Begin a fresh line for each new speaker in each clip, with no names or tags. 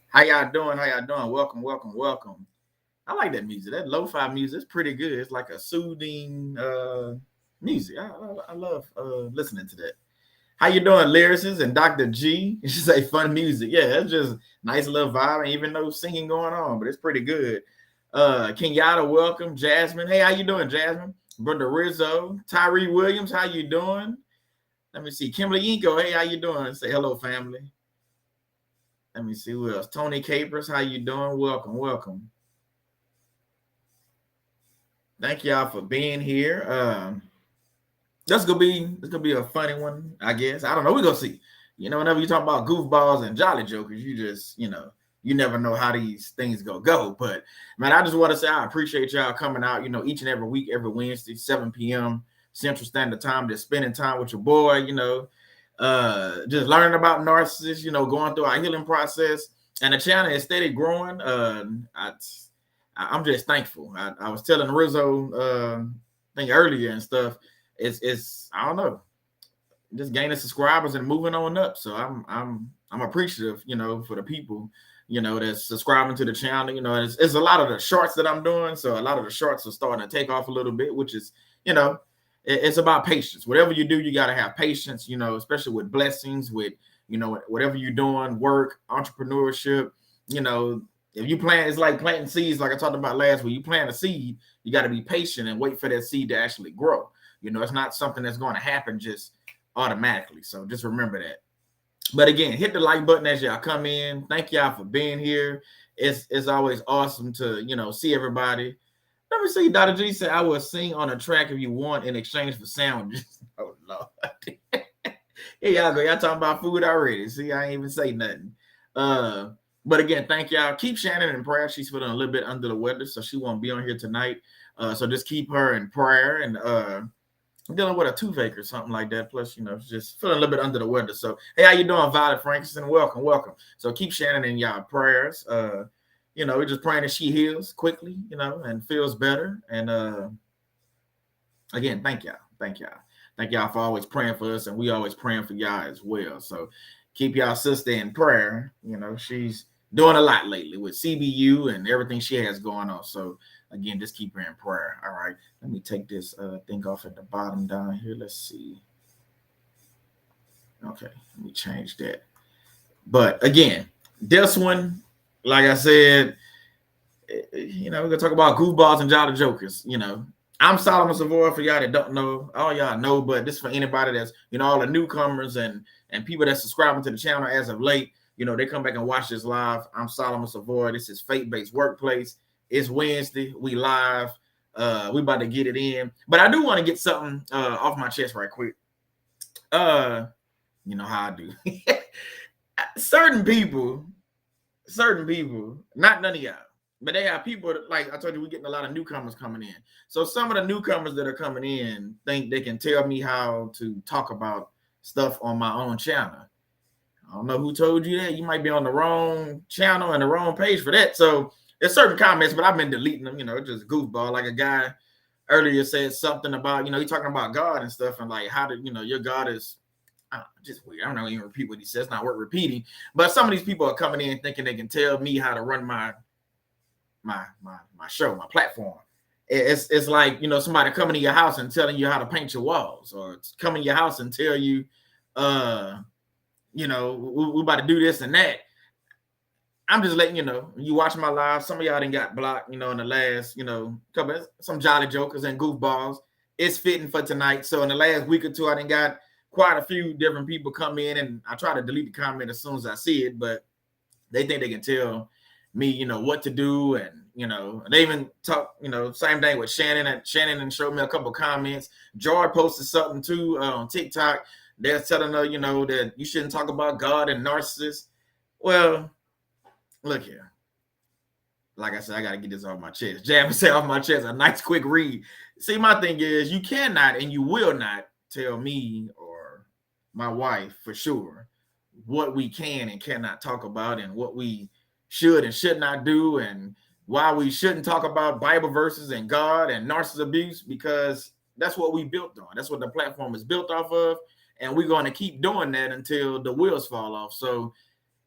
How y'all doing? How y'all doing? Welcome, welcome, welcome. I like that music. That lo-fi music is pretty good. It's like a soothing music. I love listening to that. How you doing, lyricists and Dr. G? You should say fun music. Yeah, it's just nice little vibe, and even no singing going on, but it's pretty good. Kenyatta, welcome. Jasmine, hey, how you doing, Jasmine? Brother Rizzo, Tyree Williams, how you doing? Let me see. Kimberly Inko, hey, how you doing? Say hello, family. Let me see who else. Tony Capers, how you doing? Welcome, welcome. Thank y'all for being here. That's gonna be a funny one, I guess. I don't know. We're gonna see. Whenever you talk about goofballs and jolly jokers, you never know how these things go. But man, I just want to say I appreciate y'all coming out, each and every week, every Wednesday, 7 p.m. Central Standard Time, just spending time with your boy, just learning about narcissists, going through our healing process. And the channel is steady growing. I'm just thankful. I was telling Rizzo thing earlier and stuff. It's I don't know, just gaining subscribers and moving on up. So I'm appreciative, for the people, that's subscribing to the channel. It's a lot of the shorts that I'm doing. So a lot of the shorts are starting to take off a little bit, which is, it's about patience. Whatever you do, you got to have patience, especially with blessings, with, whatever you're doing, work, entrepreneurship, if you plant, it's like planting seeds, like I talked about last week. You plant a seed, you got to be patient and wait for that seed to actually grow. It's not something that's going to happen just automatically. So just remember that. But again, hit the like button as y'all come in. Thank y'all for being here. It's always awesome to, see everybody. Let me see. Dr. G said, I will sing on a track if you want in exchange for sandwiches. Oh, Lord. Here y'all go. Y'all talking about food already. See, I ain't even say nothing. But again, thank y'all. Keep Shannon in prayer. She's feeling a little bit under the weather, so she won't be on here tonight. So just keep her in prayer. And I'm dealing with a toothache or something like that. Plus, just feeling a little bit under the weather. So, hey, how you doing, Violet Frankinson? Welcome, welcome. So keep Shannon in y'all prayers. We're just praying that she heals quickly, and feels better. And again, thank y'all. Thank y'all. Thank y'all for always praying for us, and we always praying for y'all as well. So keep y'all sister in prayer. She's doing a lot lately with CBU and everything she has going on. So again, just keep her in prayer. All right. Let me take this thing off at the bottom down here. Let's see. Okay, let me change that. But again, this one, like I said, we're gonna talk about goofballs and jolly jokers. I'm Solomon Savoy, for y'all that don't know. All y'all know, but this is for anybody that's, all the newcomers and people that's subscribing to the channel as of late. They come back and watch this live. I'm Solomon Savoy. This is Faith-Based Workplace. It's Wednesday. We live. We about to get it in. But I do want to get something off my chest right quick. You know how I do. certain people, not none of y'all, but they have people that, like I told you, we're getting a lot of newcomers coming in. So some of the newcomers that are coming in think they can tell me how to talk about stuff on my own channel. I don't know who told you that. You might be on the wrong channel and the wrong page for that. So there's certain comments, but I've been deleting them, just goofball. Like a guy earlier said something about, he talking about God and stuff, and like how did, your God is just weird. I don't know even repeat what he says. It's not worth repeating. But some of these people are coming in thinking they can tell me how to run my show, my platform. It's like, somebody coming to your house and telling you how to paint your walls, or coming to your house and tell you, we about to do this and that. I'm just letting you know. You watch my live. Some of y'all done got blocked, in the last, couple, some jolly jokers and goofballs. It's fitting for tonight. So in the last week or two, I done got quite a few different people come in, and I try to delete the comment as soon as I see it, but they think they can tell me, what to do. And, they even talk, same thing with Shannon. And Shannon showed me a couple comments. Joy posted something too on TikTok. They're telling her, that you shouldn't talk about God and narcissists. Well, look here. Like I said, I got to get this off my chest. Jab say off my chest, a nice quick read. See, my thing is, you cannot and you will not tell me or my wife for sure what we can and cannot talk about, and what we should and should not do, and why we shouldn't talk about Bible verses and God and narcissist abuse, because that's what we built on. That's what the platform is built off of. And we're going to keep doing that until the wheels fall off. So,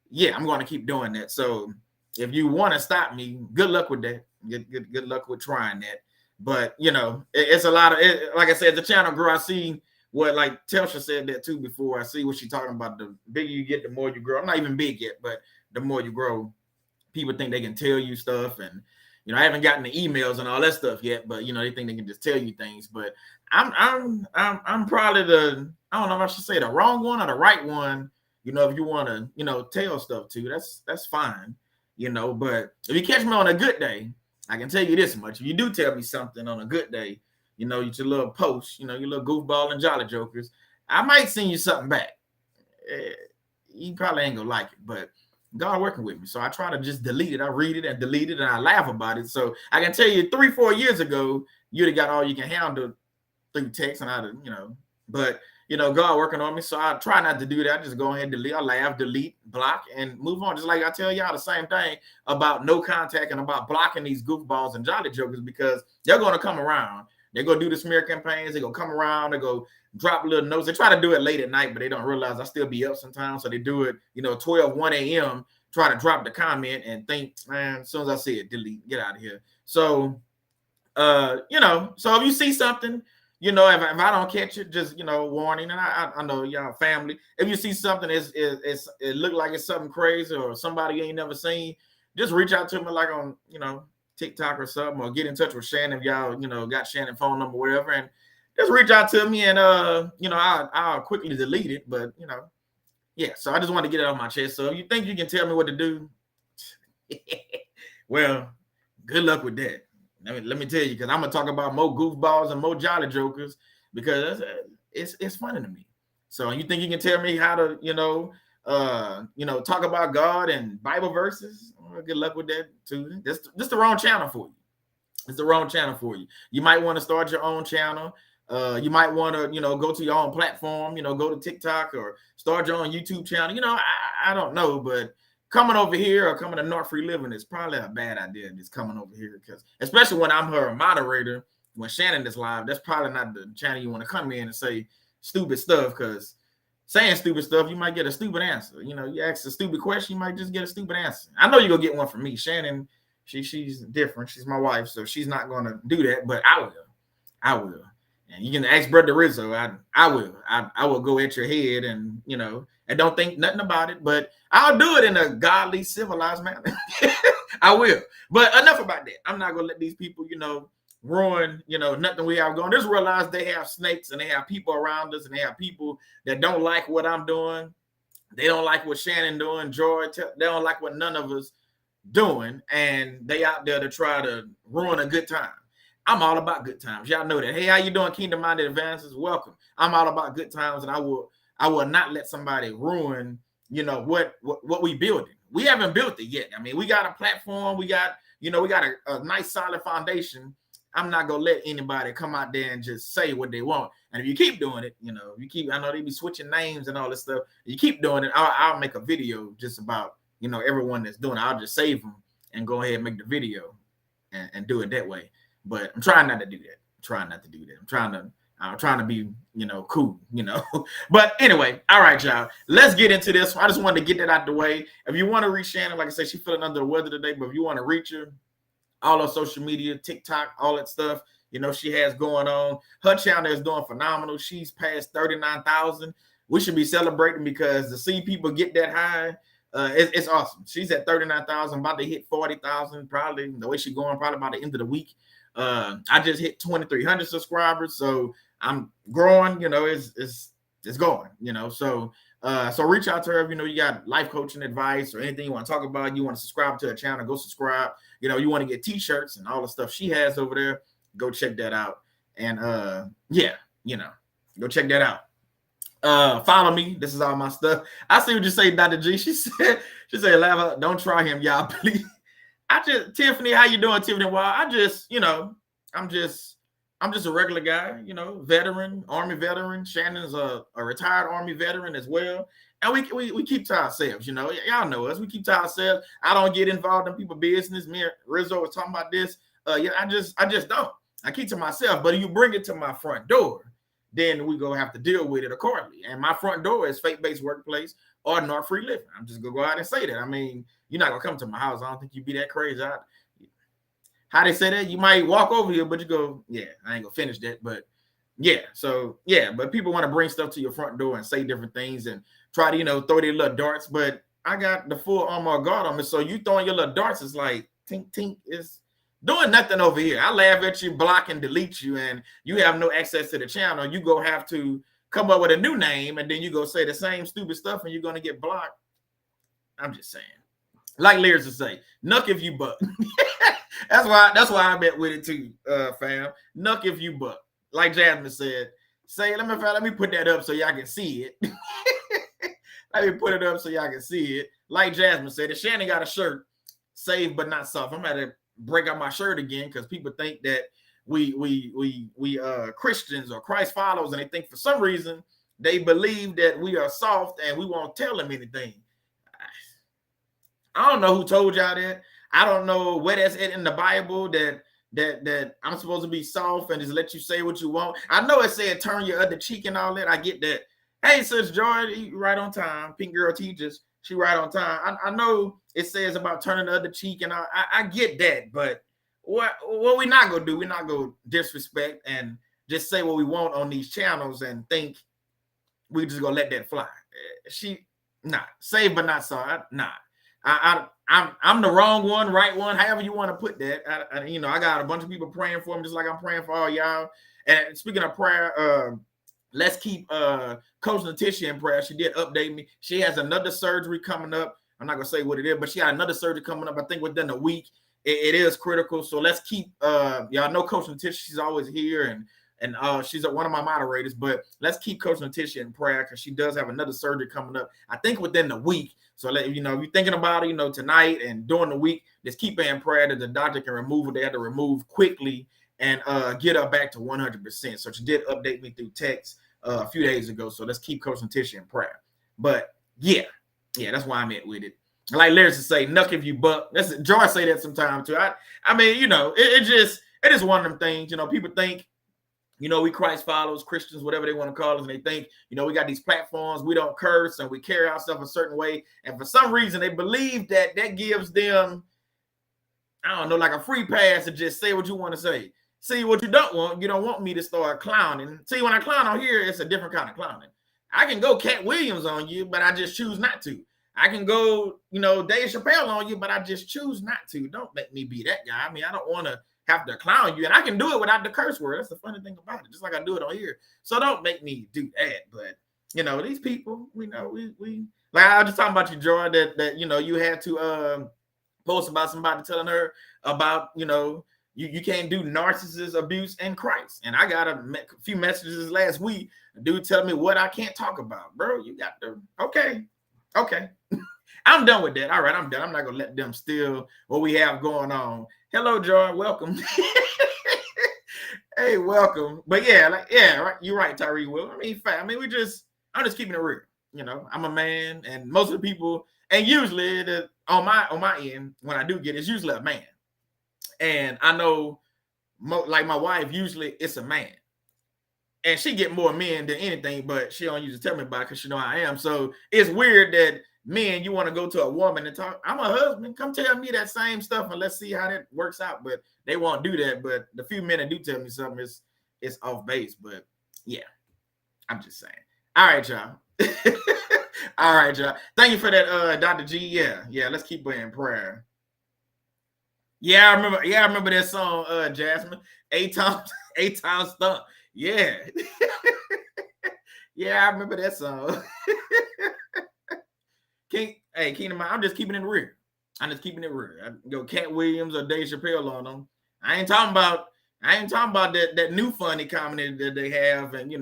yeah, I'm going to keep doing that. So if you want to stop me, good luck with that. Good luck with trying that. But it's a lot of it. Like I said, the channel grew. I see what, like Telsha said that too before. I see what she's talking about. The bigger you get, the more you grow. I'm not even big yet, but the more you grow, people think they can tell you stuff. And I haven't gotten the emails and all that stuff yet, but they think they can just tell you things. But I'm probably I don't know if I should say the wrong one or the right one. If you want to tell stuff to, that's fine. But if you catch me on a good day, I can tell you this much: if you do tell me something on a good day, your little post, your little goofball and jolly jokers, I might send you something back. You probably ain't gonna like it, but God working with me, so I try to just delete it. I read it and delete it, and I laugh about it. So I can tell you, 3-4 years ago, you'd have got all you can handle through text, and but God working on me, so I try not to do that. I just go ahead and delete. I laugh, delete, block, and move on. Just like I tell y'all the same thing about no contact and about blocking these goofballs and jolly jokers, because they're going to come around. They're going to do the smear campaigns. They're going to come around. They go drop little notes. They try to do it late at night, but they don't realize I still be up sometimes. So they do it, 12, 1 a.m., try to drop the comment and think, man, as soon as I see it, delete, get out of here. So, so if you see something, if I don't catch it, just, warning. And I know y'all family. If you see something, it look like it's something crazy or somebody you ain't never seen, just reach out to me like on, TikTok or something, or get in touch with Shannon if y'all, got Shannon's phone number, whatever, and just reach out to me and, I'll quickly delete it. But, yeah, so I just want to get it off my chest. So if you think you can tell me what to do, well, good luck with that. Let me tell you, because I'm gonna talk about more goofballs and more jolly jokers, because it's funny to me. So you think you can tell me how to talk about God and Bible verses? Well, good luck with that too. This the wrong channel for you. It's the wrong channel for you. You might want to start your own channel. You might want to go to your own platform. Go to TikTok or start your own YouTube channel. I don't know, but coming over here or coming to North Free Living is probably a bad idea, just coming over here, because especially when I'm her moderator, when Shannon is live, that's probably not the channel you want to come in and say stupid stuff, because saying stupid stuff, you might get a stupid answer. You ask a stupid question, you might just get a stupid answer. I know you're going to get one from me. Shannon, she's different. She's my wife, so she's not going to do that, but I will. And you can ask Brother Rizzo. I will go at your head and, and don't think nothing about it, but I'll do it in a godly, civilized manner. I will. But enough about that. I'm not going to let these people, ruin, nothing we have going. Just realize they have snakes and they have people around us and they have people that don't like what I'm doing. They don't like what Shannon doing, Joy. They don't like what none of us doing. And they out there to try to ruin a good time. I'm all about good times. Y'all know that. Hey, how you doing, Kingdom Minded Advances? Welcome. I'm all about good times, and I will not let somebody ruin, what we building. We haven't built it yet. I mean, we got a platform. We got a nice solid foundation. I'm not gonna let anybody come out there and just say what they want. And if you keep doing it, I know they be switching names and all this stuff. You keep doing it. I'll make a video just about everyone that's doing it. I'll just save them and go ahead and make the video and do it that way. But I'm trying not to do that. I'm trying to be, cool, But anyway, all right, y'all. Let's get into this. I just wanted to get that out the way. If you want to reach Shannon, like I said, she's feeling under the weather today. But if you want to reach her, all her social media, TikTok, all that stuff, she has going on. Her channel is doing phenomenal. She's past 39,000. We should be celebrating, because to see people get that high, it's awesome. She's at 39,000, about to hit 40,000 probably. The way she's going, probably by the end of the week. I just hit 2,300 subscribers, so I'm growing. It's going. So reach out to her if you got life coaching advice or anything you want to talk about. You want to subscribe to her channel, go subscribe. You want to get t-shirts and all the stuff she has over there, go check that out. And go check that out. Follow me. This is all my stuff. I see what you say, Dr. G. She said, Lava, don't try him, y'all, please. Tiffany, how you doing, Tiffany? Well, I'm just a regular guy, veteran, Army veteran. Shannon's a retired Army veteran as well. And we keep to ourselves, y'all know us. We keep to ourselves. I don't get involved in people's business. Me and Rizzo was talking about this. I just don't. I keep to myself. But if you bring it to my front door, then we go have to deal with it accordingly. And my front door is faith-based workplace or North Free Living. I'm just gonna go out and say that. I mean, you're not gonna come to my house. I don't think you'd be that crazy. How they say that? You might walk over here, but you go, yeah, I ain't gonna finish that. But yeah, so yeah, but people want to bring stuff to your front door and say different things and try to, throw their little darts. But I got the full armor of God on me. So you throwing your little darts is like tink tink is doing nothing over here. I laugh at you, block and delete you, and you have no access to the channel. You go have to come up with a new name, and then you go say the same stupid stuff, and you're gonna get blocked. I'm just saying. Like Lyrics to say, nuck if you buck. That's why I bet with it too, fam. Nuck if you buck. Like Jasmine said, let me put that up so y'all can see it. Let me put it up so y'all can see it. Like Jasmine said, if Shannon got a shirt, saved but not soft. I'm going to break out my shirt again because people think that we Christians or Christ followers, and they think for some reason they believe that we are soft and we won't tell them anything. I don't know who told y'all that. I don't know where that's in the Bible that I'm supposed to be soft and just let you say what you want. I know it said turn your other cheek and all that. I get that. Hey, Sis Joy, you right on time. Pink Girl Teachers, she right on time. I know it says about turning the other cheek and I get that, but what we not gonna do? We're not gonna disrespect and just say what we want on these channels and think we just gonna let that fly. Saved but not sorry. Nah. I'm the wrong one, right one, however you want to put that. I got a bunch of people praying for him, just like I'm praying for all y'all. And speaking of prayer, let's keep Coach Letitia in prayer. She did update me. She has another surgery coming up. I'm not gonna say what it is, but she had another surgery coming up. I think within a week. It is critical. So let's keep y'all know Coach Letitia. She's always here and she's one of my moderators. But let's keep Coach Letitia in prayer because she does have another surgery coming up. I think within the week. So if you're thinking about it, tonight and during the week, just keep her in prayer that the doctor can remove what they had to remove quickly and get her back to 100%. So she did update me through text a few days ago. So let's keep Coach Letitia in prayer. But yeah, that's why I'm at with it. Like Lyrics to say, nuck if you buck. That's Joy say that sometimes too. I mean, it is one of them things. People think, we Christ followers, Christians, whatever they want to call us, and they think, we got these platforms, we don't curse and we carry ourselves a certain way. And for some reason, they believe that gives them, I don't know, like a free pass to just say what you want to say. See what you don't want. You don't want me to start clowning. See, when I clown on here, it's a different kind of clowning. I can go Cat Williams on you, but I just choose not to. I can go, Dave Chappelle on you, but I just choose not to. Don't make me be that guy. I mean, I don't want to have to clown you, and I can do it without the curse word. That's the funny thing about it, just like I do it on here. So don't make me do that. But these people, we like I was just talking about you, Joy, that you had to post about somebody telling her about you can't do narcissist abuse in Christ. And I got a few messages last week. A dude telling me what I can't talk about, bro. You got to okay. I'm done with that. All right, I'm done. I'm not gonna let them steal what we have going on. Hello, Joy. Welcome. Hey, welcome. But right. You're right, Tyree. Will. I'm just keeping it real. I'm a man, and most of the people, and usually on my end, when I do get it, it's usually a man. And I know, like my wife, usually it's a man. And she get more men than anything, but she don't usually tell me about it because she know how I am. So it's weird that men, you want to go to a woman and talk. I'm a husband. Come tell me that same stuff and let's see how that works out. But they won't do that. But the few men that do tell me something is off base. But yeah, I'm just saying. All right, y'all. All right, y'all. Thank you for that, Dr. G. Yeah. Let's keep in prayer. Yeah, I remember that song, Jasmine. 8 times stump. Yeah. Yeah, I remember that song. Kingdom, I'm just keeping it real. I go Cat Williams or Dave Chappelle on them. I ain't talking about that new funny comedy that they have. And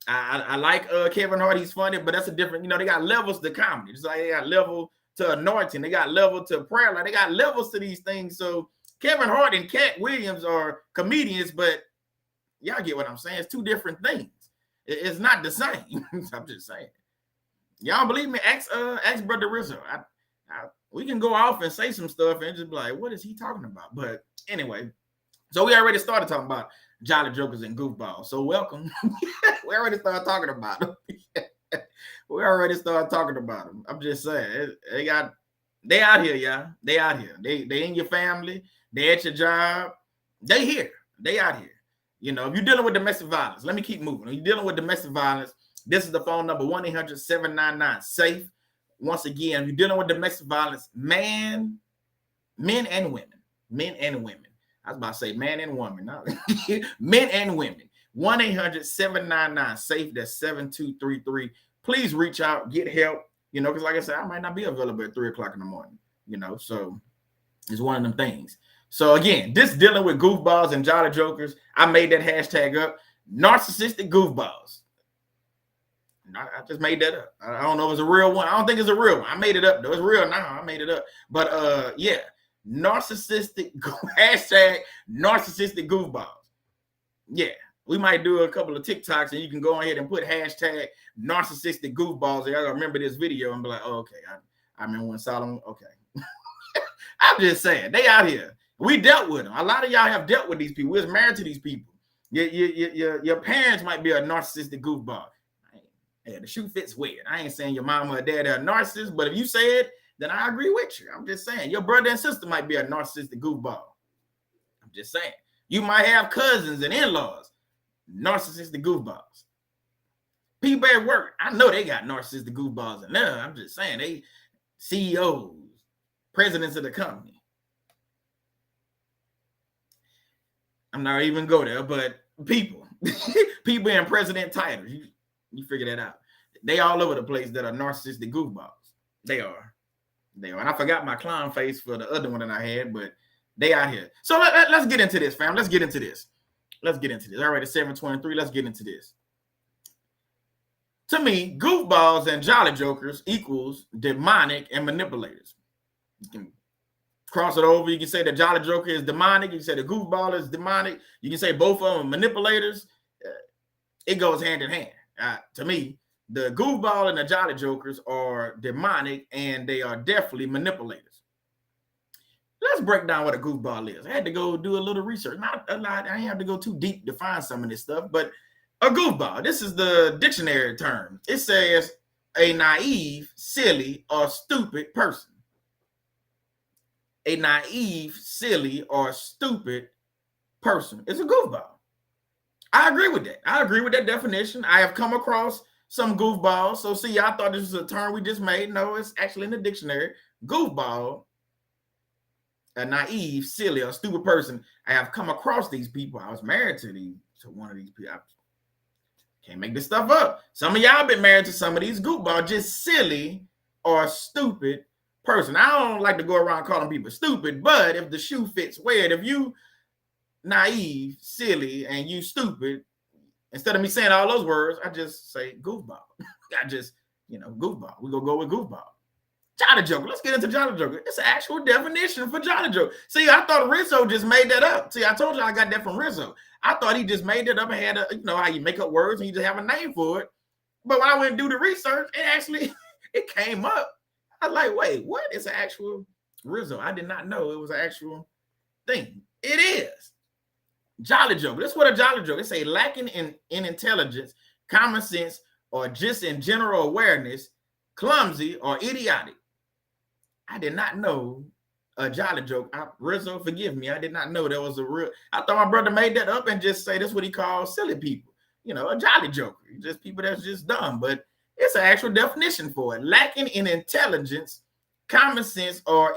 I like Kevin Hart, he's funny, but that's a different, they got levels to comedy. Just like they got level to anointing, they got level to prayer, like they got levels to these things. So Kevin Hart and Cat Williams are comedians, but y'all get what I'm saying. It's two different things. It's not the same. I'm just saying. Y'all believe me? Ask Brother Rizzo. We can go off and say some stuff and just be like, what is he talking about? But anyway, So we already started talking about Jolly Jokers and Goofballs. So welcome. We already started talking about them. We already started talking about them. I'm just saying, they out here, y'all. They out here. They in your family. They at your job. They here. They out here. You know, if you're dealing with domestic violence, let me keep moving. If you're dealing with domestic violence, this is the phone number, 1-800-799-SAFE. Once again, if you're dealing with domestic violence, men and women. I was about to say man and woman. No. Men and women. 1-800-799-SAFE. That's 7233. Please reach out, get help. You know, because like I said, I might not be available at 3 o'clock in the morning. You know, so it's one of them things. So again, this dealing with goofballs and jolly jokers. I made that hashtag up. Narcissistic goofballs. I just made that up. I don't know if it's a real one. I don't think it's a real one. I made it up though. It's real now. I made it up. But yeah. Narcissistic hashtag narcissistic goofballs. Yeah, we might do a couple of TikToks and you can go ahead and put hashtag narcissistic goofballs. I gotta remember this video and be like, oh, okay, I remember when Solomon. Okay, I'm just saying they out here. We dealt with them. A lot of y'all have dealt with these people. We was married to these people. Your parents might be a narcissistic goofball. Yeah, the shoe fits weird. I ain't saying your mama or dad are a narcissist, but if you say it, then I agree with you. I'm just saying your brother and sister might be a narcissistic goofball. I'm just saying you might have cousins and in-laws, narcissistic goofballs. People at work, I know they got narcissistic goofballs in there. I'm just saying they CEOs, presidents of the company. I'm not even go there, but people in president titles, you figure that out. They all over the place that are narcissistic goofballs. They are. And I forgot my clown face for the other one that I had, but they out here. So let's get into this, fam. Let's get into this. All right, it's 7:23. Let's get into this. To me, goofballs and jolly jokers equals demonic and manipulators. You can cross it over. You can say the jolly joker is demonic. You can say the goofball is demonic. You can say both of them manipulators. It goes hand in hand. To me, the goofball and the jolly jokers are demonic and they are definitely manipulators. Let's break down what a goofball is. I had to go do a little research. Not a lot. I didn't have to go too deep to find some of this stuff, but a goofball, this is the dictionary term. It says a naive, silly, or stupid person. A naive, silly, or stupid person is a goofball. I agree with that. I agree with that definition. I have come across some goofballs. So see, I thought this was a term we just made. No, it's actually in the dictionary. Goofball, a naive, silly, or stupid person. I have come across these people. I was married to one of these people. I can't make this stuff up. Some of y'all been married to some of these goofballs, just silly or stupid person. I don't like to go around calling people stupid, but if the shoe fits weird, if you naive, silly, and you stupid, instead of me saying all those words, I just say goofball. I just, goofball. We're going to go with goofball. Jolly joker. Let's get into jolly joker. It's an actual definition for jolly joker. See, I thought Rizzo just made that up. See, I told you I got that from Rizzo. I thought he just made it up and had how you make up words and you just have a name for it. But when I went and do the research, it came up. I was like, wait, what? It's an actual Rizzo. I did not know it was an actual thing. It is. Jolly joker. That's what a jolly joker. It's a lacking in intelligence, common sense, or just in general awareness, clumsy or idiotic. I did not know a jolly joke. Rizzo, forgive me. I did not know that was a real. I thought my brother made that up and just say that's what he calls silly people. A jolly joker. Just people that's just dumb. But it's an actual definition for it. Lacking in intelligence, common sense, or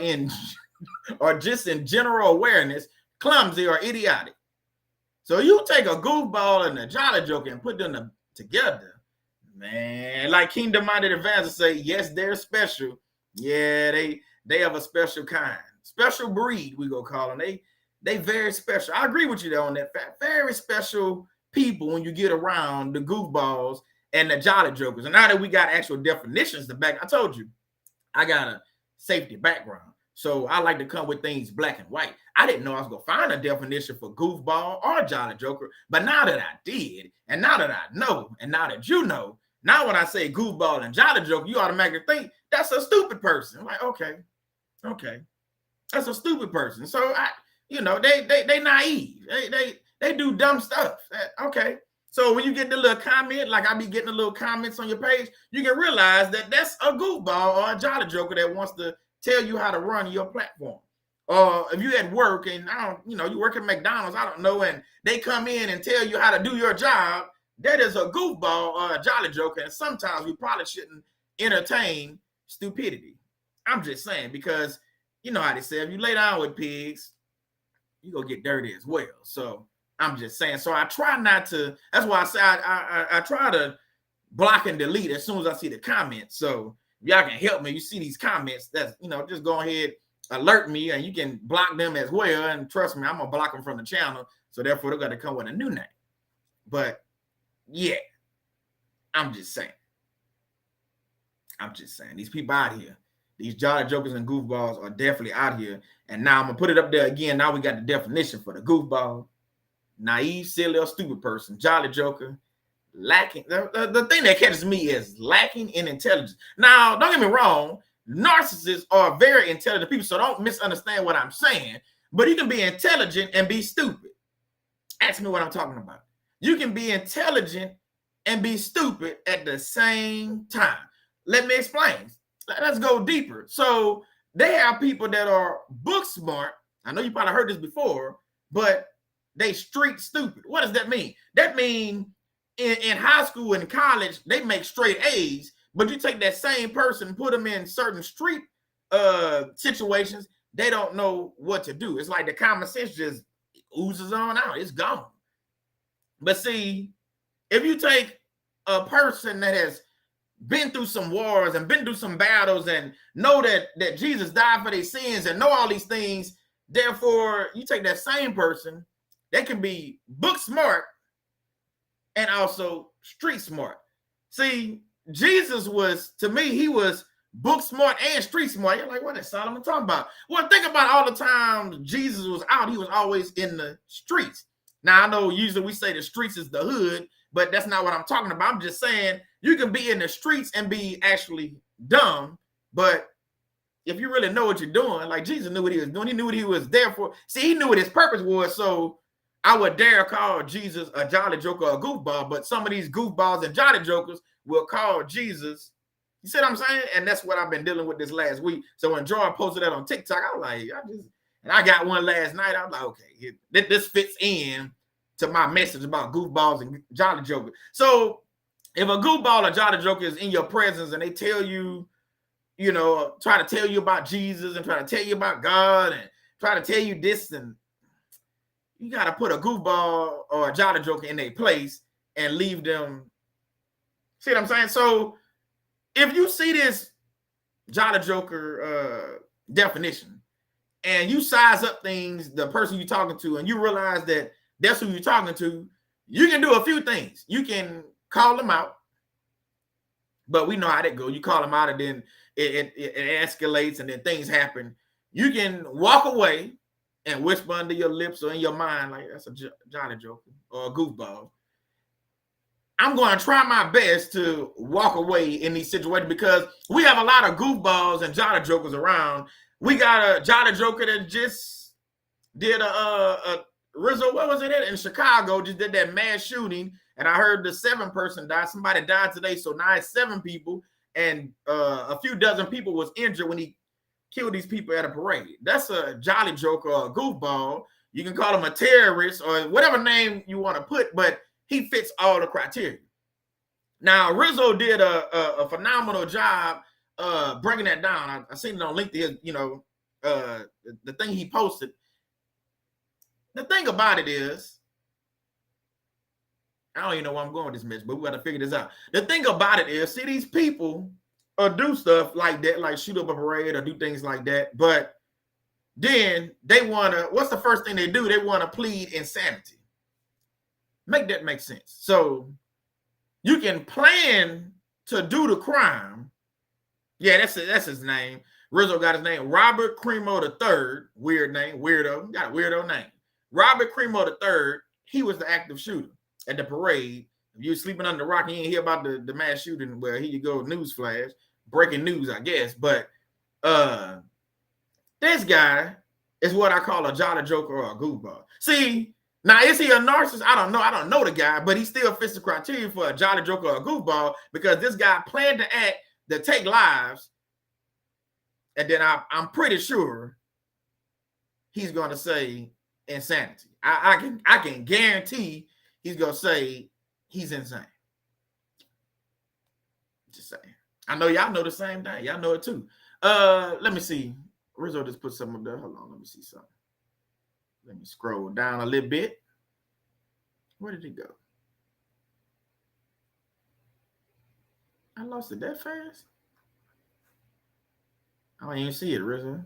just in general awareness, clumsy or idiotic. So you take a goofball and a jolly joker and put them together, man. Like Kingdom Minded Advances say, yes, they're special. Yeah, they have a special kind, special breed. We gonna call them. They very special. I agree with you though on that fact. Very special people when you get around the goofballs and the jolly jokers. And now that we got actual definitions to back, I told you I got a safety background. So I like to come with things black and white. I didn't know I was going to find a definition for goofball or jolly joker. But now that I did, and now that I know, and now that you know, now when I say goofball and jolly joker, you automatically think that's a stupid person. I'm like, okay, that's a stupid person. So You know, they naive. They do dumb stuff. Okay. So when you get the little comment, like I be getting the little comments on your page, you can realize that that's a goofball or a jolly joker that wants to tell you how to run your platform. Or if you at work and you work at McDonald's, I don't know, and they come in and tell you how to do your job, that is a goofball or a jolly joker. And sometimes we probably shouldn't entertain stupidity. I'm just saying, because you know how they say, if you lay down with pigs, you go get dirty as well. So I'm just saying. So I try not to. That's why I say I try to block and delete as soon as I see the comments. So if y'all can help me, you see these comments, that's just go ahead, alert me, and you can block them as well. And trust me, I'm gonna block them from the channel. So therefore, they're gonna come with a new name. But yeah, I'm just saying. These people out here, these jolly jokers and goofballs are definitely out here. And now I'm gonna put it up there again. Now we got the definition for the goofball: naive, silly, or stupid person. Jolly joker, lacking. The thing that catches me is lacking in intelligence. Now, don't get me wrong, narcissists are very intelligent people, so don't misunderstand what I'm saying. But you can be intelligent and be stupid. Ask me what I'm talking about. You can be intelligent and be stupid at the same time. Let me explain. Let's go deeper. So they have people that are book smart. I know you probably heard this before, but they street stupid. What does that mean? That means in high school and college, they make straight A's, but you take that same person and put them in certain street situations, they don't know what to do. It's like the common sense just oozes on out. It's gone. But see, if you take a person that has been through some wars and been through some battles and know that Jesus died for their sins and know all these things, therefore, you take that same person, they can be book smart and also street smart. See, Jesus was, to me, he was book smart and street smart. You're like, what is Solomon talking about? Well, think about all the time Jesus was out, he was always in the streets. Now, I know usually we say the streets is the hood, but that's not what I'm talking about. I'm just saying you can be in the streets and be actually dumb, but if you really know what you're doing, like Jesus knew what he was doing, he knew what he was there for. See, he knew what his purpose was, so I would dare call Jesus a jolly joker or a goofball, but some of these goofballs and jolly jokers will call Jesus, you see what I'm saying? And that's what I've been dealing with this last week. So when Joy posted that on TikTok, I was like, I got one last night. I was like, okay, this fits in to my message about goofballs and jolly jokers. So if a goofball or jolly joker is in your presence and they tell you, try to tell you about Jesus and try to tell you about God and try to tell you this, and you got to put a goofball or a jolly joker in their place and leave them. See what I'm saying? So if you see this jolly joker definition and you size up things, the person you're talking to, and you realize that that's who you're talking to, you can do a few things. You can call them out, but we know how that goes. You call them out and then it escalates and then things happen. You can walk away and whisper under your lips or in your mind, like, that's a jolly joker or a goofball. I'm going to try my best to walk away in these situations because we have a lot of goofballs and jolly jokers around. We got a jolly joker that just did a Rizzo, what was it in Chicago, just did that mass shooting, and I heard the 7th person died. Somebody died today, so now it's 7 people, and a few dozen people was injured when he killed these people at a parade. That's a jolly joker or a goofball. You can call him a terrorist or whatever name you want to put, but he fits all the criteria. Now, Rizzo did a phenomenal job breaking that down. I seen it on LinkedIn, the thing he posted. The thing about it is, I don't even know where I'm going with this message, but we got to figure this out. The thing about it is, see, these people do stuff like that, like shoot up a parade or do things like that, but then they want to, what's the first thing they do? They want to plead insanity. Make that make sense. So you can plan to do the crime. Yeah, that's his name. Rizzo got his name. Robert Cremo III. Weird name. Weirdo. Got a weirdo name. Robert Cremo III, he was the active shooter at the parade. If you're sleeping under the rock, you ain't hear about the mass shooting. Well, here you go, news flash. Breaking news, I guess. But this guy is what I call a jolly joker or a goofball. See, now is he a narcissist? I don't know. I don't know the guy, but he still fits the criteria for a jolly joker or a goofball because this guy planned to act to take lives, and then I'm pretty sure he's going to say insanity. I can guarantee he's going to say he's insane. Just saying. I know y'all know the same thing. Y'all know it too. Let me see. Rizzo just put something up there. Hold on. Let me see something. Let me scroll down a little bit. Where did it go? I lost it that fast? I don't even see it, Rizzo.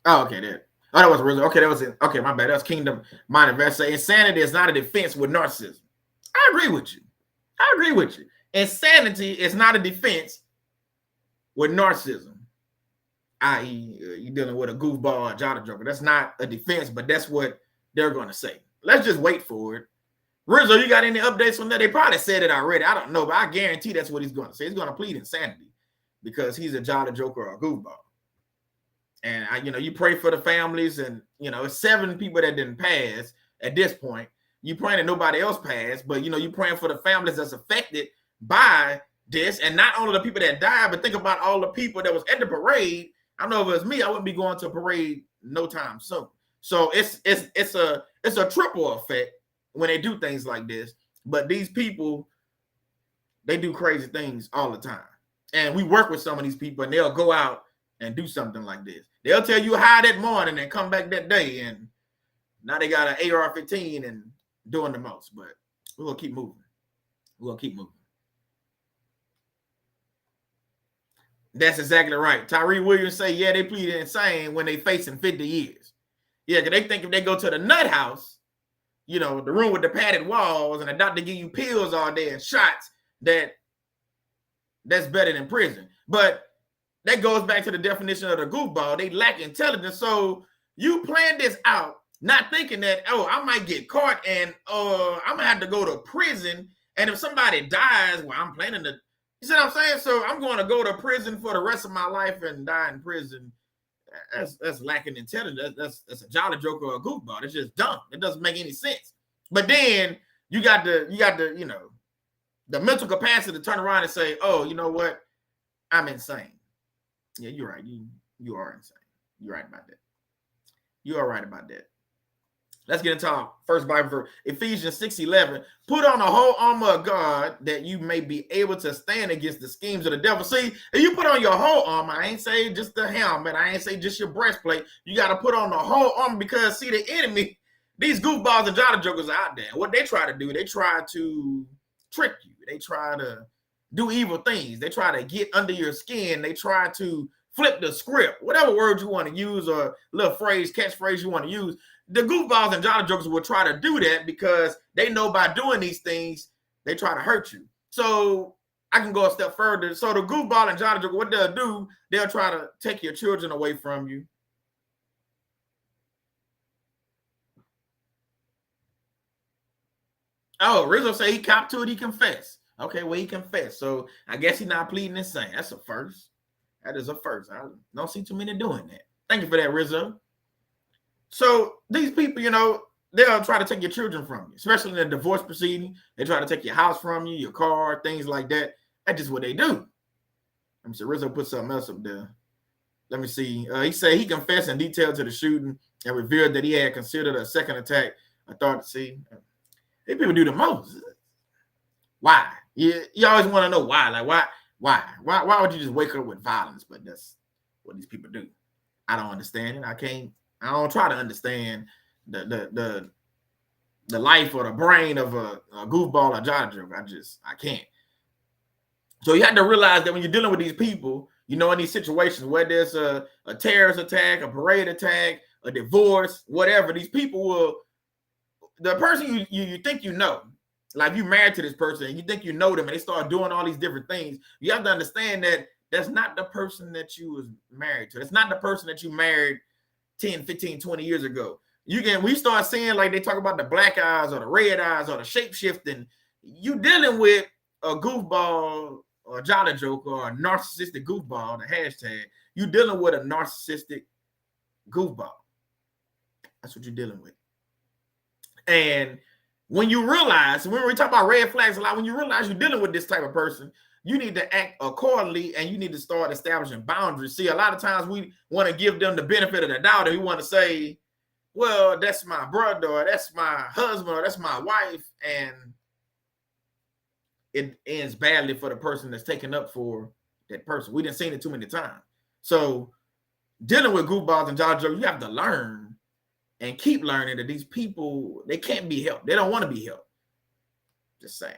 Oh, okay, there. Oh, that was Rizzo. Okay, that was it. Okay, my bad. That was Kingdom Minded Investor. Insanity is not a defense with narcissism. I agree with you. I agree with you. Insanity is not a defense with narcissism, i.e., you're dealing with a goofball or jolly joker. That's not a defense, but that's what they're going to say. Let's just wait for it. Rizzo, you got any updates on that? They probably said it already. I don't know, but I guarantee that's what he's going to say. He's going to plead insanity because he's a jolly joker or a goofball. And, you pray for the families, and, it's 7 people that didn't pass at this point. You praying that nobody else passed, but, you praying for the families that's affected by this. And not only the people that died, but think about all the people that was at the parade. I know if it was me, I wouldn't be going to a parade no time soon. So it's a triple effect when they do things like this. But these people, they do crazy things all the time. And we work with some of these people, and they'll go out and do something like this. They'll tell you hi that morning and come back that day, and now they got an AR-15 and doing the most. But we're going to keep moving. We're going to keep moving. That's exactly right. Tyree Williams say, yeah, they pleaded insane when they facing 50 years. Yeah, because they think if they go to the nut house, the room with the padded walls, and the doctor give you pills all day and shots, that's better than prison. But that goes back to the definition of the goofball. They lack intelligence. So you plan this out, not thinking that, I might get caught and I'm going to have to go to prison. And if somebody dies, well, I'm planning to, you see what I'm saying? So I'm going to go to prison for the rest of my life and die in prison. That's lacking intelligence. That's a jolly joker or a goofball. It's just dumb. It doesn't make any sense. But then you got the the mental capacity to turn around and say, oh, you know what? I'm insane. Yeah, you're right. You are insane. You're right about that. You are right about that. Let's get into our first Bible verse, Ephesians 6:11. Put on the whole armor of God that you may be able to stand against the schemes of the devil. See, if you put on your whole armor, I ain't say just the helmet, I ain't say just your breastplate. You got to put on the whole armor because, see, the enemy, these goofballs and jolly jokers are out there. What they try to do, they try to trick you. They try to do evil things. They try to get under your skin. They try to flip the script, whatever word you want to use or little phrase, catchphrase you want to use. The goofballs and jolly jokers will try to do that because they know by doing these things, they try to hurt you. So I can go a step further. So the goofball and jolly joker, what they'll do, they'll try to take your children away from you. Oh, Rizzo say he copped to it, he confessed. Okay, well, he confessed. So I guess he's not pleading insane. That's a first. That is a first. I don't see too many doing that. Thank you for that, Rizzo. So these people, they'll try to take your children from you, especially in a divorce proceeding. They try to take your house from you, your car, things like that. That's just what they do. Let me see. Rizzo put something else up there. Let me see. He said he confessed in detail to the shooting and revealed that he had considered a second attack. I thought, see, these people do the most. Why? You always want to know why. Like, why would you just wake up with violence? But that's what these people do. I don't understand it. I don't try to understand the life or the brain of a goofball or jolly joker. I can't. So you have to realize that when you're dealing with these people, in these situations where there's a terrorist attack, a parade attack, a divorce, whatever, these people will, the person you think like you married to this person and you think you know them and they start doing all these different things, you have to understand that that's not the person that you was married to. It's not the person that you married 10, 15, 20 years ago. We start seeing like they talk about the black eyes or the red eyes or the shape shifting. You dealing with a goofball or a jolly joker or a narcissistic goofball, the hashtag. You dealing with a narcissistic goofball. That's what you're dealing with. And when you realize, when we talk about red flags a lot, when you realize you're dealing with this type of person, you need to act accordingly, and you need to start establishing boundaries. See, a lot of times we want to give them the benefit of the doubt, and we want to say, well, that's my brother, or that's my husband, or that's my wife, and it ends badly for the person that's taken up for that person. We didn't see it too many times. So dealing with goofballs and jolly jokers, you have to learn and keep learning that these people, they can't be helped. They don't want to be helped. Just saying.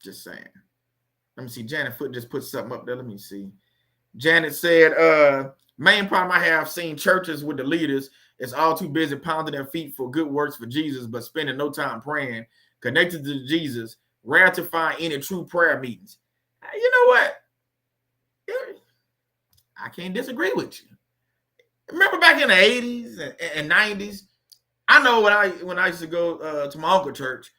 Just saying. Let me see. Janet Foot just put something up there. Let me see. Janet said, main problem I have seen churches with the leaders is all too busy pounding their feet for good works for Jesus, but spending no time praying, connected to Jesus, rare to find any true prayer meetings. You know what? I can't disagree with you. Remember back in the 80s and 90s? I know when I used to go to my uncle church.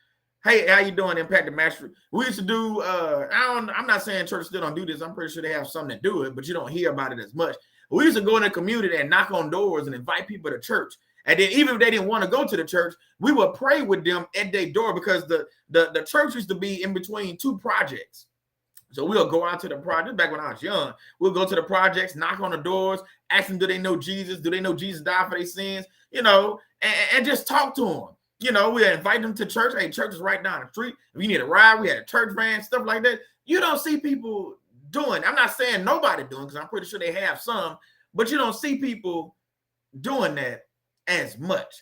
Hey, how you doing, Impacted Mastery? We used to do, I'm not saying church still don't do this. I'm pretty sure they have something to do it, but you don't hear about it as much. We used to go in the community and knock on doors and invite people to church. And then even if they didn't want to go to the church, we would pray with them at their door, because the church used to be in between two projects. So we'll go out to the project. Back when I was young, we'll go to the projects, knock on the doors, ask them, do they know Jesus? Do they know Jesus died for their sins? You know, and just talk to them. You know, we invite them to church. Hey, church is right down the street. If you need a ride, we had a church van, stuff like that. You don't see people doing. I'm not saying nobody doing, because I'm pretty sure they have some, but you don't see people doing that as much.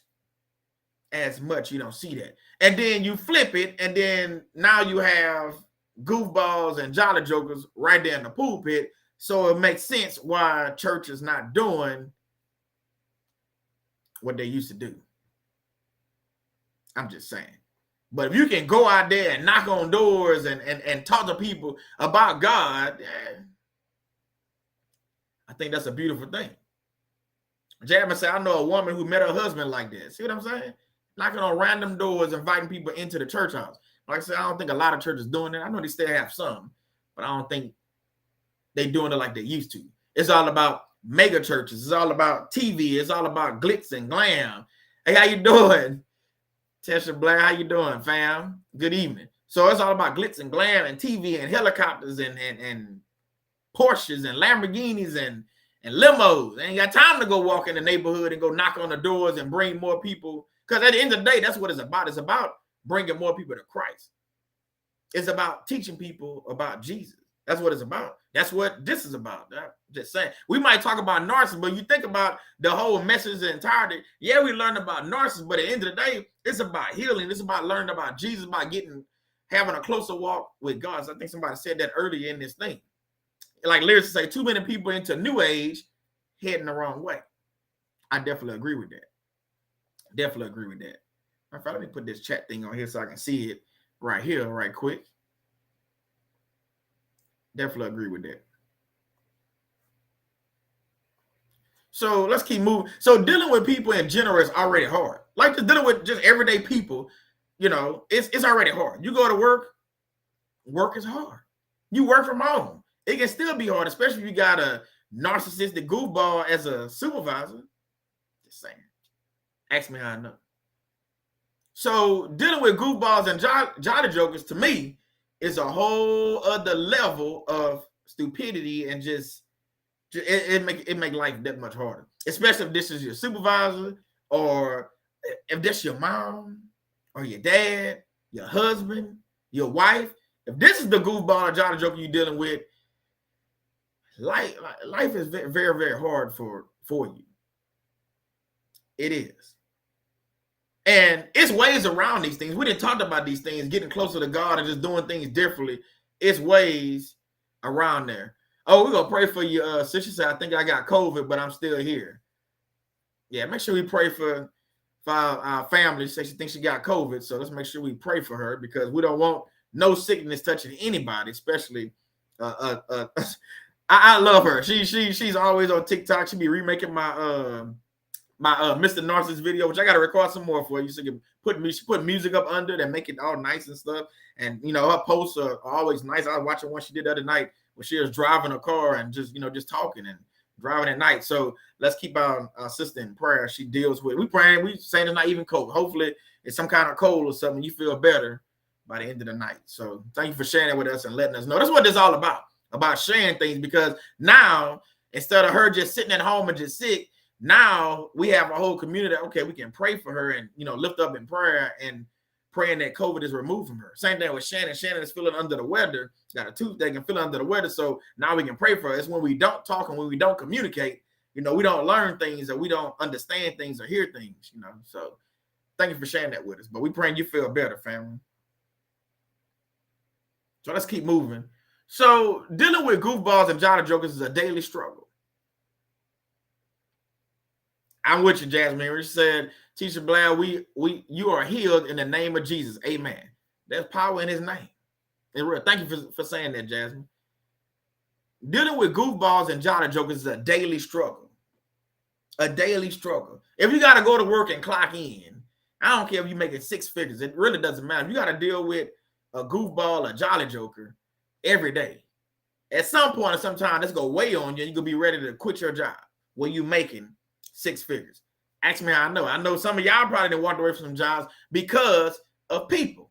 As much, you don't see that. And then you flip it, and then now you have goofballs and jolly jokers right there in the pulpit. So it makes sense why church is not doing what they used to do. I'm just saying. But if you can go out there and knock on doors and talk to people about God, I think that's a beautiful thing. Jasmine said, I know a woman who met her husband like that. See what I'm saying? Knocking on random doors, inviting people into the church house. Like I said, I don't think a lot of churches doing that. I know they still have some, but I don't think they're doing it like they used to. It's all about mega churches. It's all about TV. It's all about glitz and glam. Hey, how you doing? Tesha Blair, how you doing, fam? Good evening. So it's all about glitz and glam and TV and helicopters and Porsches and Lamborghinis and limos. They ain't got time to go walk in the neighborhood and go knock on the doors and bring more people. Because at the end of the day, that's what it's about. It's about bringing more people to Christ. It's about teaching people about Jesus. That's what it's about. That's what this is about. I'm just saying. We might talk about narcissists, but you think about the whole message entirety. Yeah, we learned about narcissists, but at the end of the day, it's about healing. It's about learning about Jesus, about having a closer walk with God. So I think somebody said that earlier in this thing. Like lyrics say, too many people into new age heading the wrong way. I definitely agree with that. Definitely agree with that. In fact, let me put this chat thing on here so I can see it right here, right quick. Definitely agree with that. So let's keep moving. So dealing with people in general is already hard. Like just dealing with just everyday people, you know, it's already hard. You go to work is hard. You work from home. It can still be hard, especially if you got a narcissistic goofball as a supervisor. Just saying. Ask me how I know. So dealing with goofballs and jolly jokers, to me, is a whole other level of stupidity, and just it make life that much harder. Especially if this is your supervisor, or if this your mom, or your dad, your husband, your wife. If this is the goofball or jolly joker you're dealing with, life is very, very, very hard for you. It is. And it's ways around these things. We didn't talk about these things, getting closer to God and just doing things differently. It's ways around there. Oh, we're going to pray for you. Sister said, I think I got COVID, but I'm still here. Yeah, make sure we pray for our family. She said she thinks she got COVID, so let's make sure we pray for her, because we don't want no sickness touching anybody, especially I love her. She's always on TikTok. She be remaking my Mr. Narcissist video, which I got to record some more for you. So you can put music up under that, make it all nice and stuff. And, you know, her posts are always nice. I was watching one she did the other night where she was driving a car and just talking and driving at night. So let's keep our sister in prayer. She deals with, we praying, we saying it's not even cold. Hopefully it's some kind of cold or something. You feel better by the end of the night. So thank you for sharing it with us and letting us know. That's what this is all about sharing things, because now instead of her just sitting at home and just sick, now we have a whole community. Okay, we can pray for her and, lift up in prayer and praying that COVID is removed from her. Same thing with Shannon. Shannon is feeling under the weather. She's got a toothache and feeling under the weather. So now we can pray for her. It's when we don't talk and when we don't communicate, we don't learn things, or we don't understand things or hear things, So thank you for sharing that with us. But we praying you feel better, family. So let's keep moving. So dealing with goofballs and jolly jokers is a daily struggle. I'm with you, Jasmine. Rich said, Teacher Blair, you are healed in the name of Jesus. Amen. There's power in his name. And real, thank you for saying that, Jasmine. Dealing with goofballs and jolly jokers is a daily struggle. A daily struggle. If you got to go to work and clock in, I don't care if you make it 6 figures. It really doesn't matter. You got to deal with a goofball, a jolly joker every day. At some point or sometime, it's going to weigh on you. You're going to be ready to quit your job when you're making 6 figures. Ask me how I know. I know some of y'all probably didn't walk away from some jobs because of people.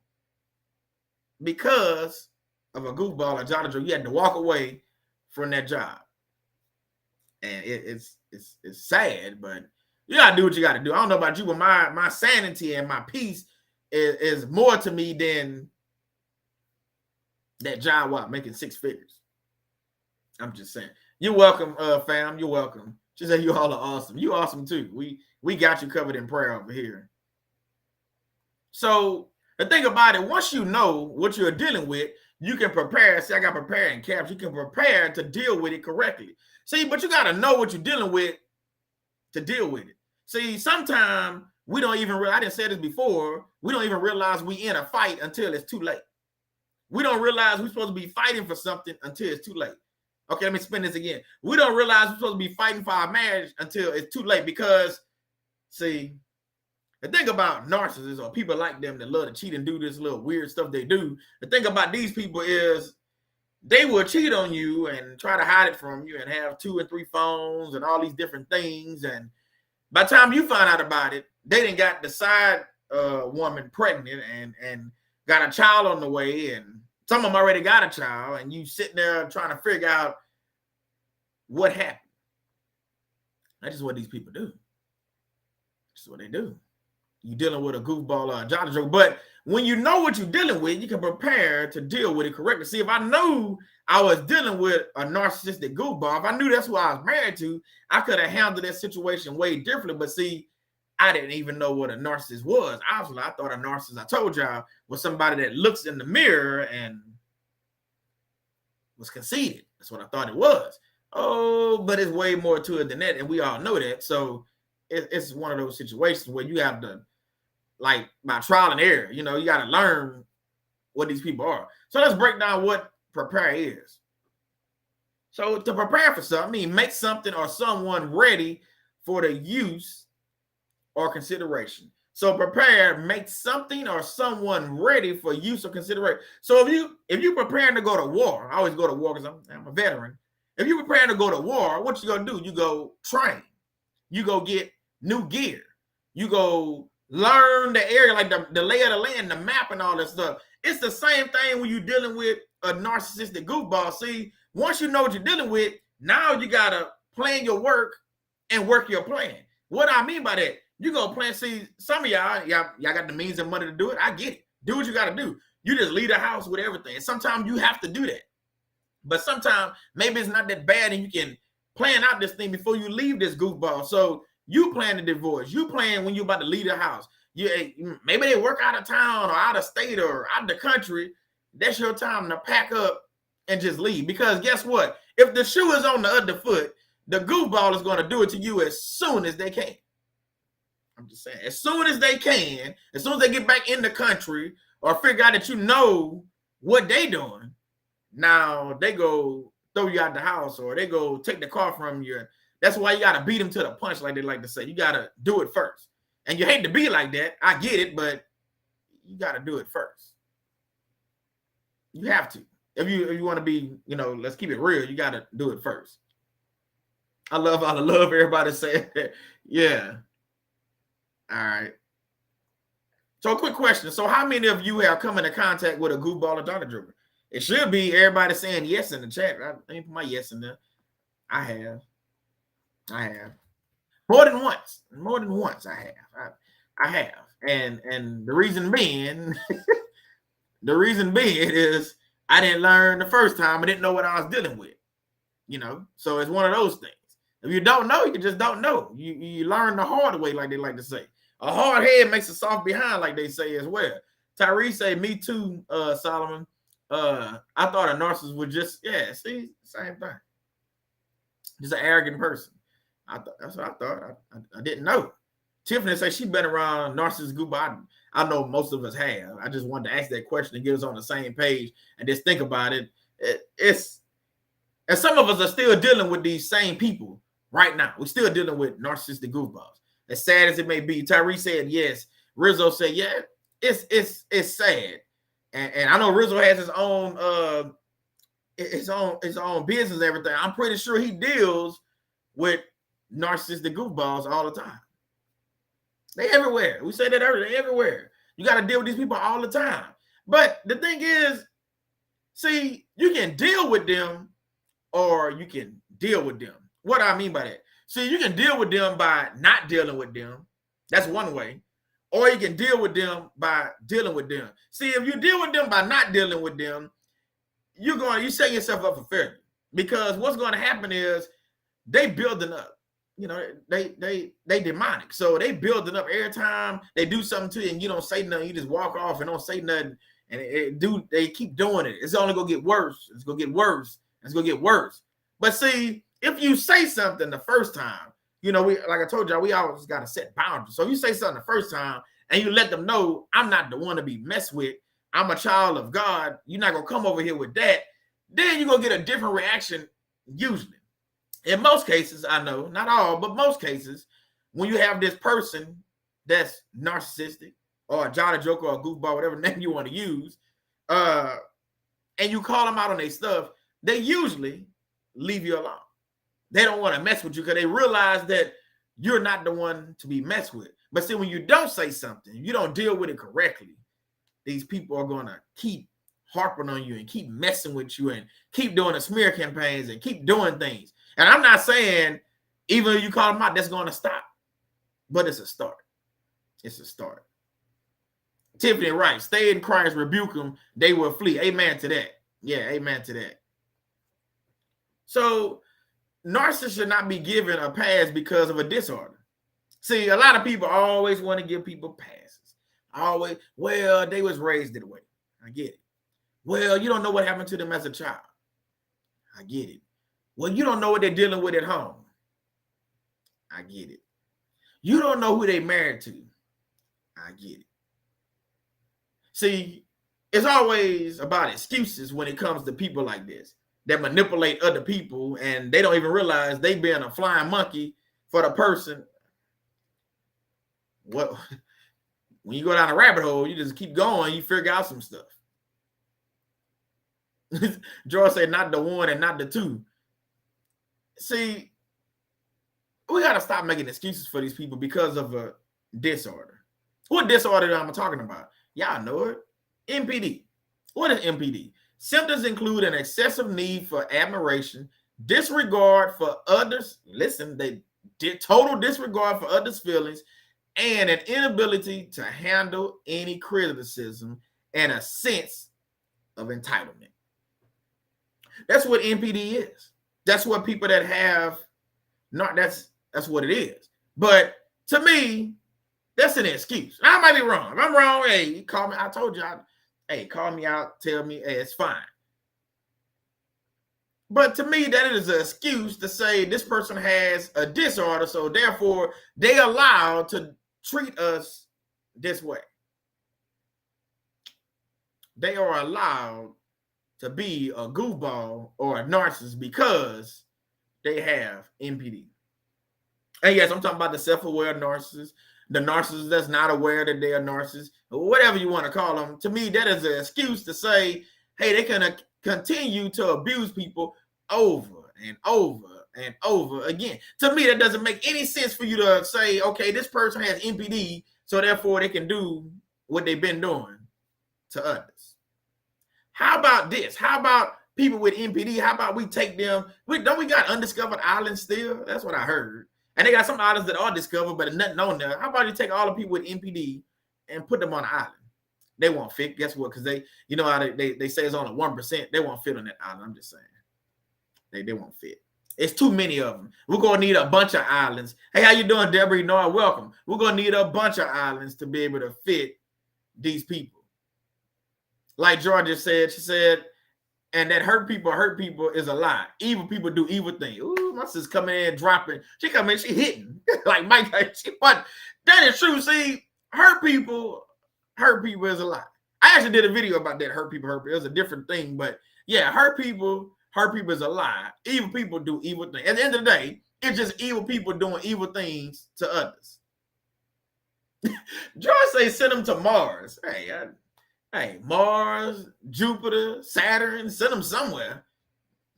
Because of a goofball or jolly joker, you had to walk away from that job. And it's sad, but you got to do what you got to do. I don't know about you, but my sanity and my peace is more to me than that job making 6 figures. I'm just saying. You're welcome, fam. You're welcome. She said you all are awesome. You awesome too. We got you covered in prayer over here. So the thing about it, once you know what you're dealing with, you can prepare. See, I got prepare in caps. You can prepare to deal with it correctly. See, but you got to know what you're dealing with to deal with it. See, sometimes we don't even realize, I didn't say this before, we don't even realize we in a fight until it's too late. We don't realize we're supposed to be fighting for something until it's too late. Okay, let me spin this again. We don't realize we're supposed to be fighting for our marriage until it's too late, because, see, the thing about narcissists or people like them that love to cheat and do this little weird stuff they do, the thing about these people is they will cheat on you and try to hide it from you and have 2 and 3 phones and all these different things. And by the time you find out about it, they done got the side woman pregnant and got a child on the way, and some of them already got a child, and you sitting there trying to figure out what happened. That's just what these people do. That's what they do. You're dealing with a goofball or a jolly joker. But when you know what you're dealing with, you can prepare to deal with it correctly. See, if I knew I was dealing with a narcissistic goofball, if I knew that's who I was married to, I could have handled that situation way differently. But see, I didn't even know what a narcissist was. Obviously, I thought a narcissist, I told y'all, was somebody that looks in the mirror and was conceited. That's what I thought it was. Oh, but it's way more to it than that, and we all know that. So it's one of those situations where you have to, like, by trial and error, you got to learn what these people are. So let's break down what prepare is. So to prepare for something, I mean, make something or someone ready for the use or consideration. So prepare, make something or someone ready for use or consideration. So if you preparing to go to war, I always go to war because I'm a veteran. If you're preparing to go to war, what you gonna do? You go train. You go get new gear. You go learn the area, like the lay of the land, the map, and all that stuff. It's the same thing when you're dealing with a narcissistic goofball. See, once you know what you're dealing with, now you gotta plan your work and work your plan. What I mean by that, you go plan. See, some of y'all got the means and money to do it. I get it. Do what you got to do. You just leave the house with everything. And sometimes you have to do that. But sometimes maybe it's not that bad, and you can plan out this thing before you leave this goofball. So you plan the divorce. You plan when you're about to leave the house. Maybe they work out of town or out of state or out of the country. That's your time to pack up and just leave. Because guess what? If the shoe is on the other foot, the goofball is going to do it to you as soon as they can. I'm just saying, as soon as they can, as soon as they get back in the country or figure out that you know what they doing, now they go throw you out the house or they go take the car from you. That's why you got to beat them to the punch, like they like to say. You got to do it first. And you hate to be like that. I get it, but you got to do it first. You have to. If you want to be, let's keep it real, you got to do it first. I love all the love everybody said. Yeah. All right. So, quick question. So, how many of you have come into contact with a goofball or Jolly Joker? It should be everybody saying yes in the chat. I ain't put my yes in there. I have. More than once. More than once I have. I have. And the reason being, is I didn't learn the first time. I didn't know what I was dealing with. So it's one of those things. If you don't know, you just don't know. You learn the hard way, like they like to say. A hard head makes a soft behind, like they say as well. Tyree say, me too, Solomon. I thought a narcissist would just, same thing. Just an arrogant person. That's what I thought. I didn't know. Tiffany says she's been around narcissist group. I know most of us have. I just wanted to ask that question and get us on the same page and just think about it. And some of us are still dealing with these same people right now. We're still dealing with narcissistic goofballs. As sad as it may be, Tyree said yes. Rizzo said, yeah, it's sad. And I know Rizzo has his own business and everything. I'm pretty sure he deals with narcissistic goofballs all the time. They everywhere. We say that earlier. They everywhere. You got to deal with these people all the time. But the thing is, see, you can deal with them or you can deal with them. What do I mean by that? See, you can deal with them by not dealing with them. That's one way. Or you can deal with them by dealing with them. See, if you deal with them by not dealing with them, you set yourself up for failure. Because what's going to happen is they building up. They demonic. So they building up every time they do something to you and you don't say nothing. You just walk off and don't say nothing. And they keep doing it. It's only going to get worse. It's going to get worse. It's going to get worse. But see, if you say something the first time, like I told y'all, we always got to set boundaries. So if you say something the first time and you let them know, I'm not the one to be messed with. I'm a child of God. You're not going to come over here with that. Then you're going to get a different reaction usually. In most cases, I know, not all, but most cases, when you have this person that's narcissistic or a Jolly Joker or a goofball, whatever name you want to use, and you call them out on their stuff, they usually leave you alone. They don't want to mess with you because they realize that you're not the one to be messed with. But see, when you don't say something, you don't deal with it correctly, these people are going to keep harping on you and keep messing with you and keep doing the smear campaigns and keep doing things. And I'm not saying even if you call them out, that's going to stop. But it's a start. It's a start. Tiffany Wright, stay in Christ, rebuke them, they will flee. Amen to that. Yeah, amen to that. So narcissists should not be given a pass because of a disorder. See, a lot of people always want to give people passes. They was raised that way. I get it. Well, you don't know what happened to them as a child. I get it. Well, you don't know what they're dealing with at home. I get it. You don't know who they married to. I get it. See, it's always about excuses when it comes to people like this that manipulate other people and they don't even realize they being a flying monkey for the person. What? When you go down a rabbit hole, you just keep going, you figure out some stuff. George said not the one and not the two. See, we got to stop making excuses for these people because of a disorder. What disorder am I talking about? Y'all know it. MPD. What is MPD? Symptoms include an excessive need for admiration, disregard for others. Listen, they did total disregard for others' feelings, and an inability to handle any criticism and a sense of entitlement. That's what MPD is. That's what people that have not, that's what it is. But to me, that's an excuse. I might be wrong. If I'm wrong, hey, call me. I told you, hey, call me out, tell me, hey, it's fine. But to me, that is an excuse to say this person has a disorder, so therefore they allowed to treat us this way. They are allowed to be a goofball or a narcissist because they have MPD. And yes, I'm talking about the self-aware narcissist, the narcissist that's not aware that they're a narcissist, or whatever you want to call them. To me, that is an excuse to say, hey, they can continue to abuse people over and over and over again. To me, that doesn't make any sense for you to say, okay, this person has NPD, so therefore they can do what they've been doing to others. How about this? How about people with NPD? How about we take them? Don't we got undiscovered islands still? That's what I heard. And they got some islands that are discovered, but nothing on there. How about you take all the people with NPD and put them on an island? They won't fit. Guess what? Because they, you know how they say it's only 1%. They won't fit on that island. I'm just saying. They won't fit. It's too many of them. We're going to need a bunch of islands. Hey, how you doing, Deborah? Noah, welcome. We're going to need a bunch of islands to be able to fit these people. Like Georgia said, she said, and that hurt people is a lie. Evil people do evil things. Ooh, my sister's coming in dropping. She coming in, she hitting. Like Mike, but that is true. See, hurt people is a lie. I actually did a video about that. Hurt people. It was a different thing, but yeah, hurt people is a lie. Evil people do evil things. At the end of the day, it's just evil people doing evil things to others. George say send them to Mars. Hey, Mars, Jupiter, Saturn, send them somewhere,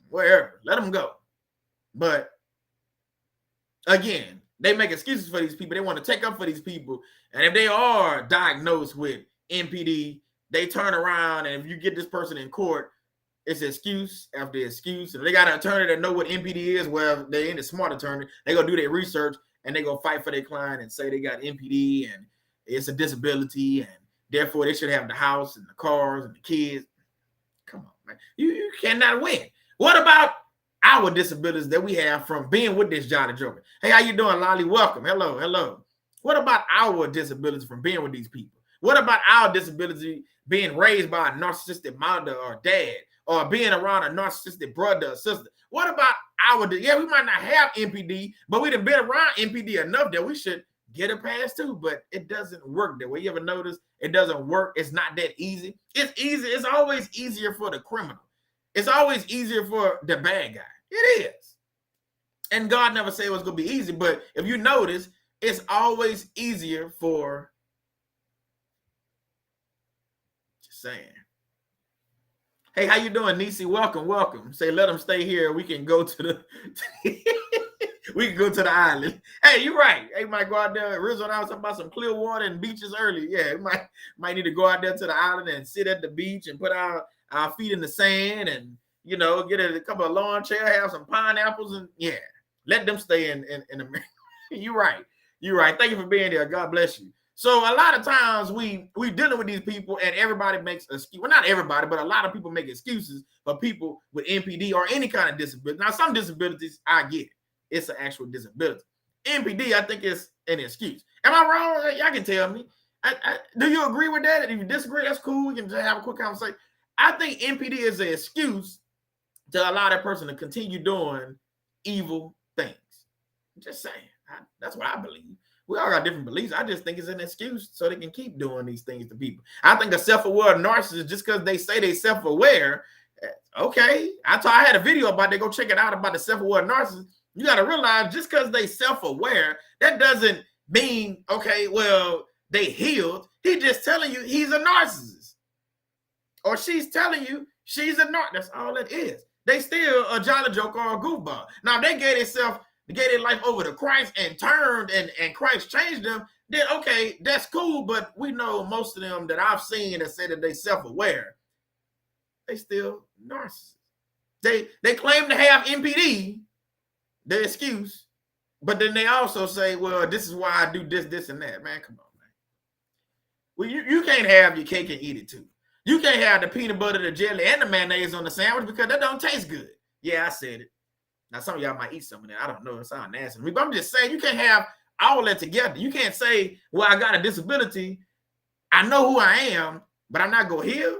wherever. Let them go. But again, they make excuses for these people. They want to take up for these people. And if they are diagnosed with NPD, they turn around, and if you get this person in court, it's excuse after excuse. And they got an attorney that know what NPD is. Well, they ain't a smart attorney. They go do their research, and they go fight for their client and say they got NPD and it's a disability, and therefore they should have the house and the cars and the kids. Come on, man. You cannot win. What about our disabilities that we have from being with this Jolly Joker? Hey, how you doing, Lolly? Welcome. Hello. What about our disabilities from being with these people? What about our disability being raised by a narcissistic mother or dad, or being around a narcissistic brother or sister? What about we might not have NPD, but we've been around NPD enough that we should get a pass too, but it doesn't work that way. You ever notice it doesn't work? It's not that easy. It's easy. It's always easier for the criminal. It's always easier for the bad guy. It is. And God never said it was going to be easy, but if you notice, it's always easier for, just saying. Hey, how you doing, Nisi? Welcome. Say, let them stay here. We can go to the we can go to the island. Hey, you're right. Hey, might go out there. Rizzo and I was talking about some clear water and beaches earlier. Yeah, we might need to go out there to the island and sit at the beach and put our feet in the sand and, you know, get a couple of lawn chairs, have some pineapples, and yeah, let them stay in America. You're right. Thank you for being there. God bless you. So a lot of times we dealing with these people, and everybody makes excuses. Well, not everybody, but a lot of people make excuses for people with NPD or any kind of disability. Now, some disabilities, I get it. It's an actual disability. NPD, I think, is an excuse. Am I wrong? Y'all can tell me. Do you agree with that? If you disagree, that's cool. We can just have a quick conversation. I think NPD is an excuse to allow that person to continue doing evil things. I'm just saying. That's what I believe. We all got different beliefs. I just think it's an excuse so they can keep doing these things to people. I think a self-aware narcissist, just because they say they self-aware, okay. I had a video about it. Go check it out about the self-aware narcissist. You got to realize just because they self-aware, that doesn't mean, okay, well, they healed. He's just telling you he's a narcissist. Or she's telling you she's a narcissist. That's all it is. They still a Jolly Joker or a goofball. Now, if they gave their life over to Christ and turned and Christ changed them, then okay, that's cool. But we know most of them that I've seen that say that they self-aware, they still narcissists. They claim to have NPD, their excuse, but then they also say, well, this is why I do this, and that. Man, come on, man. Well, you can't have your cake and eat it too. You can't have the peanut butter, the jelly, and the mayonnaise on the sandwich because that don't taste good. Yeah, I said it. Now, some of y'all might eat some of that. I don't know. It sounds nasty to me, but I'm just saying you can't have all that together. You can't say, well, I got a disability. I know who I am, but I'm not going to heal.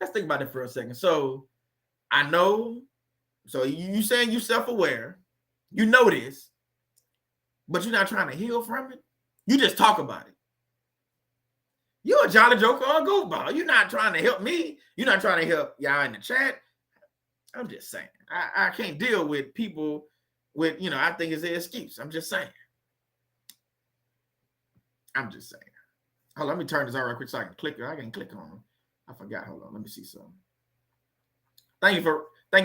Let's think about it for a second. So I know. So you saying you self-aware. You know this, but you're not trying to heal from it. You just talk about it. You're a Jolly Joker or a goofball. You're not trying to help me. You're not trying to help y'all in the chat. I'm just saying. I can't deal with people with, I think it's an excuse. I'm just saying. Hold on, let me turn this on real quick so I can click it. I can click on them. I forgot. Hold on. Let me see something. Thank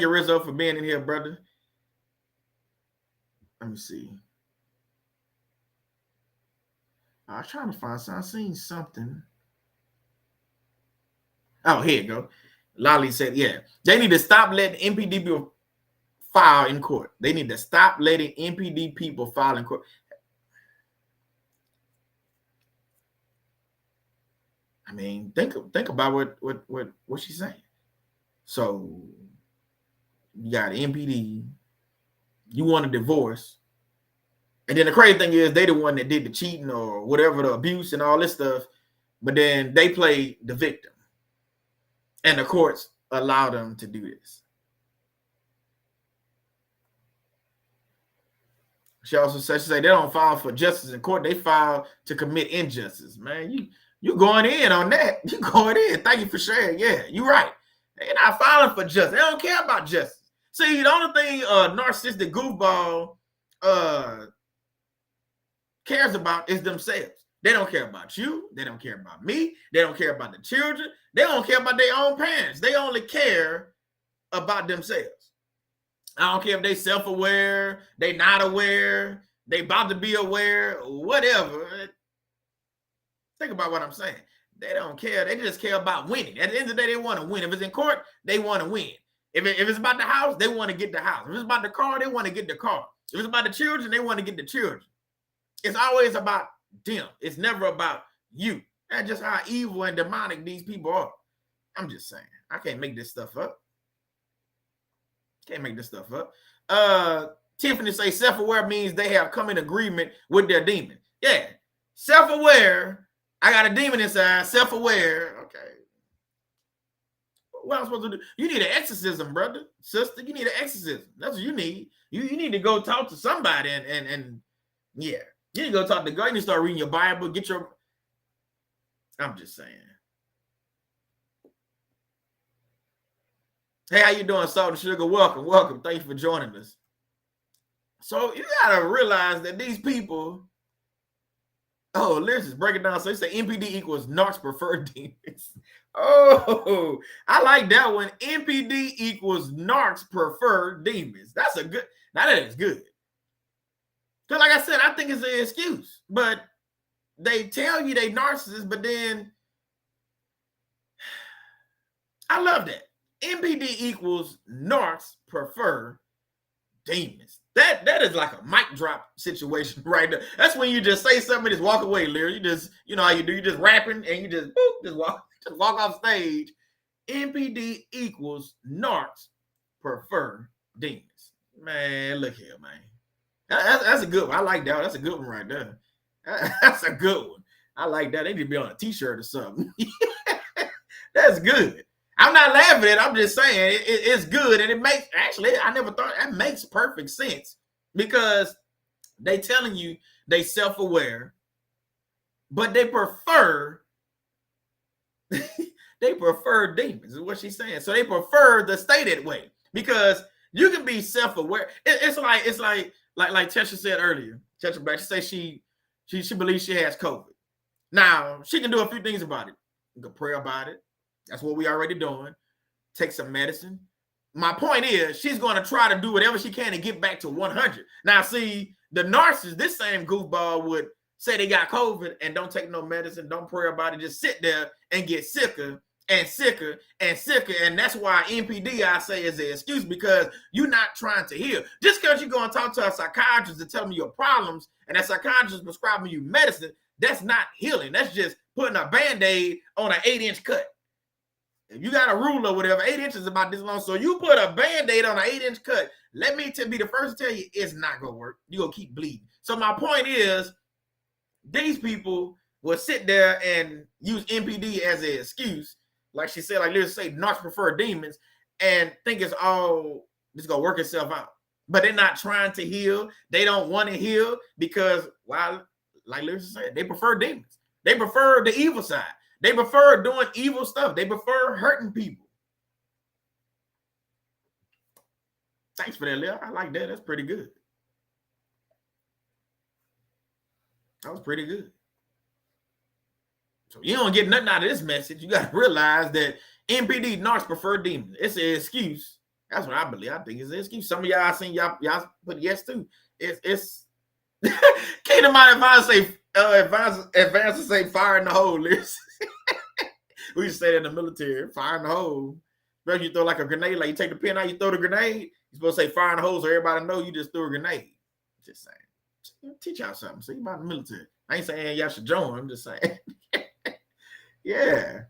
you, Rizzo, for being in here, brother. Let me see. I was trying to find something. I seen something. Oh, here you go. Lolly said, yeah, they need to stop letting MPD people file in court. They need to stop letting MPD people file in court. I mean, think about what she's saying. So you got MPD, you want a divorce, and then the crazy thing is they the one that did the cheating or whatever, the abuse and all this stuff, but then they play the victim, and the courts allow them to do this. She also said, they don't file for justice in court, they file to commit injustice. Man, you going in on that. You going in. Thank you for sharing. Yeah, you're right. They're not filing for justice. They don't care about justice. See, the only thing narcissistic goofball cares about is themselves. They don't care about you. They don't care about me. They don't care about the children. They don't care about their own parents. They only care about themselves. I don't care if they self-aware, they not aware, they about to be aware, whatever. Think about what I'm saying. They don't care. They just care about winning. At the end of the day, they want to win. If it's in court, they want to win. If it's about the house, they want to get the house. If it's about the car, they want to get the car. If it's about the children, they want to get the children. It's always about them. It's never about you. That's just how evil and demonic these people are. I'm just saying. I can't make this stuff up. Can't make this stuff up. Tiffany say self-aware means they have come in agreement with their demon. Yeah. Self-aware. I got a demon inside. Self-aware. Okay. What am I supposed to do? You need an exorcism, brother, sister. You need an exorcism. That's what you need. You need to go talk to somebody and yeah. You need to go talk to God. You need to start reading your Bible. Get your. I'm just saying. Hey, how you doing, Salt and Sugar? Welcome. Thank you for joining us. So you gotta realize that these people. Oh, let's just break it down. So they say MPD equals Narc's preferred demons. Oh, I like that one. MPD equals Narc's preferred demons. That's a good. Now that is good. Because like I said, I think it's an excuse. But they tell you they narcissists, but then I love that. MPD equals Narcs prefer demons. That is like a mic drop situation right there. That's when you just say something and just walk away, Lear. You just, you know how you do, you just rapping and you just boop, just walk off stage. MPD equals Narcs prefer demons. Man, look here, man. That's a good one. I like that. That's a good one right there. That's a good one. I like that. They need to be on a t-shirt or something. That's good. I'm not laughing at it. I'm just saying it's good. And it makes, actually, I never thought, that makes perfect sense. Because they telling you they self-aware, but they prefer, they prefer demons, is what she's saying. So they prefer to stay that way. Because you can be self-aware. It's like Tesha said earlier. Tesha Black, she say she believes she has COVID. Now, she can do a few things about it. You can pray about it. That's what we already doing. Take some medicine. My point is, she's going to try to do whatever she can to get back to 100. Now, see, the narcissist, this same goofball would say they got COVID and don't take no medicine, don't pray about it, just sit there and get sicker and sicker and sicker. And that's why MPD, I say, is an excuse, because you're not trying to heal. Just because you're going to talk to a psychiatrist and tell me your problems, and that psychiatrist is prescribing you medicine, that's not healing. That's just putting a Band-Aid on an 8-inch cut. If you got a ruler or whatever, 8 inches is about this long. So you put a Band-Aid on an 8-inch cut. Let me be the first to tell you, it's not going to work. You're going to keep bleeding. So my point is, these people will sit there and use MPD as an excuse. Like she said, like let's say Narcs prefer demons, and think it's all just going to work itself out. But they're not trying to heal. They don't want to heal because, well, like Larissa said, they prefer demons. They prefer the evil side. They prefer doing evil stuff. They prefer hurting people. Thanks for that, Lil. I like that. That's pretty good. That was pretty good. So you don't get nothing out of this message. You got to realize that MPD Narcs prefer demons. It's an excuse. That's what I believe. I think it's an excuse. Some of y'all I seen y'all put yes too. It's Can't my advice say advance to say fire in the hole list. We used to say that in the military, fire in the hole. But you throw like a grenade, like you take the pin out, you throw the grenade. You're supposed to say fire in the hole so everybody know you just threw a grenade. Just saying. Teach y'all something. See about the military. I ain't saying y'all should join. I'm just saying. Yeah.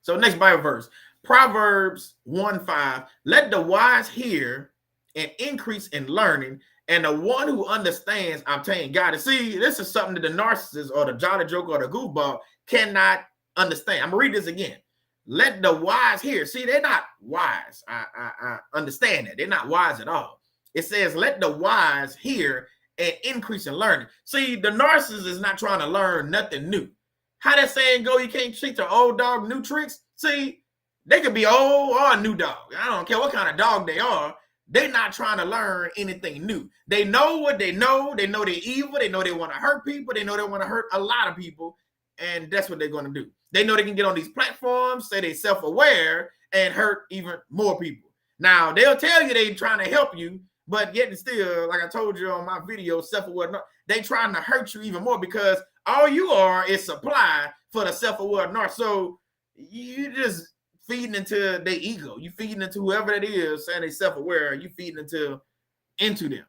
So next Bible verse, Proverbs 1:5. Let the wise hear and increase in learning, and the one who understands obtain guidance. See, this is something that the narcissist or the jolly joker or the goofball cannot understand. I'm gonna read this again. Let the wise hear. See, they're not wise. I understand that. They're not wise at all. It says, let the wise hear and increase in learning. See, the narcissist is not trying to learn nothing new. How that saying go, you can't teach an old dog new tricks. See, they could be old or a new dog. I don't care what kind of dog they are. They're not trying to learn anything new. They know what they know. They know they're evil. They know they want to hurt people. They know they want to hurt a lot of people. And that's what they're going to do. They know they can get on these platforms, say they're self-aware, and hurt even more people. Now, they'll tell you they're trying to help you, but yet and still, like I told you on my video, self-aware, they trying to hurt you even more because all you are is supply for the self-aware narc. So you just feeding into their ego. You feeding into whoever it is saying they self-aware. You feeding into them.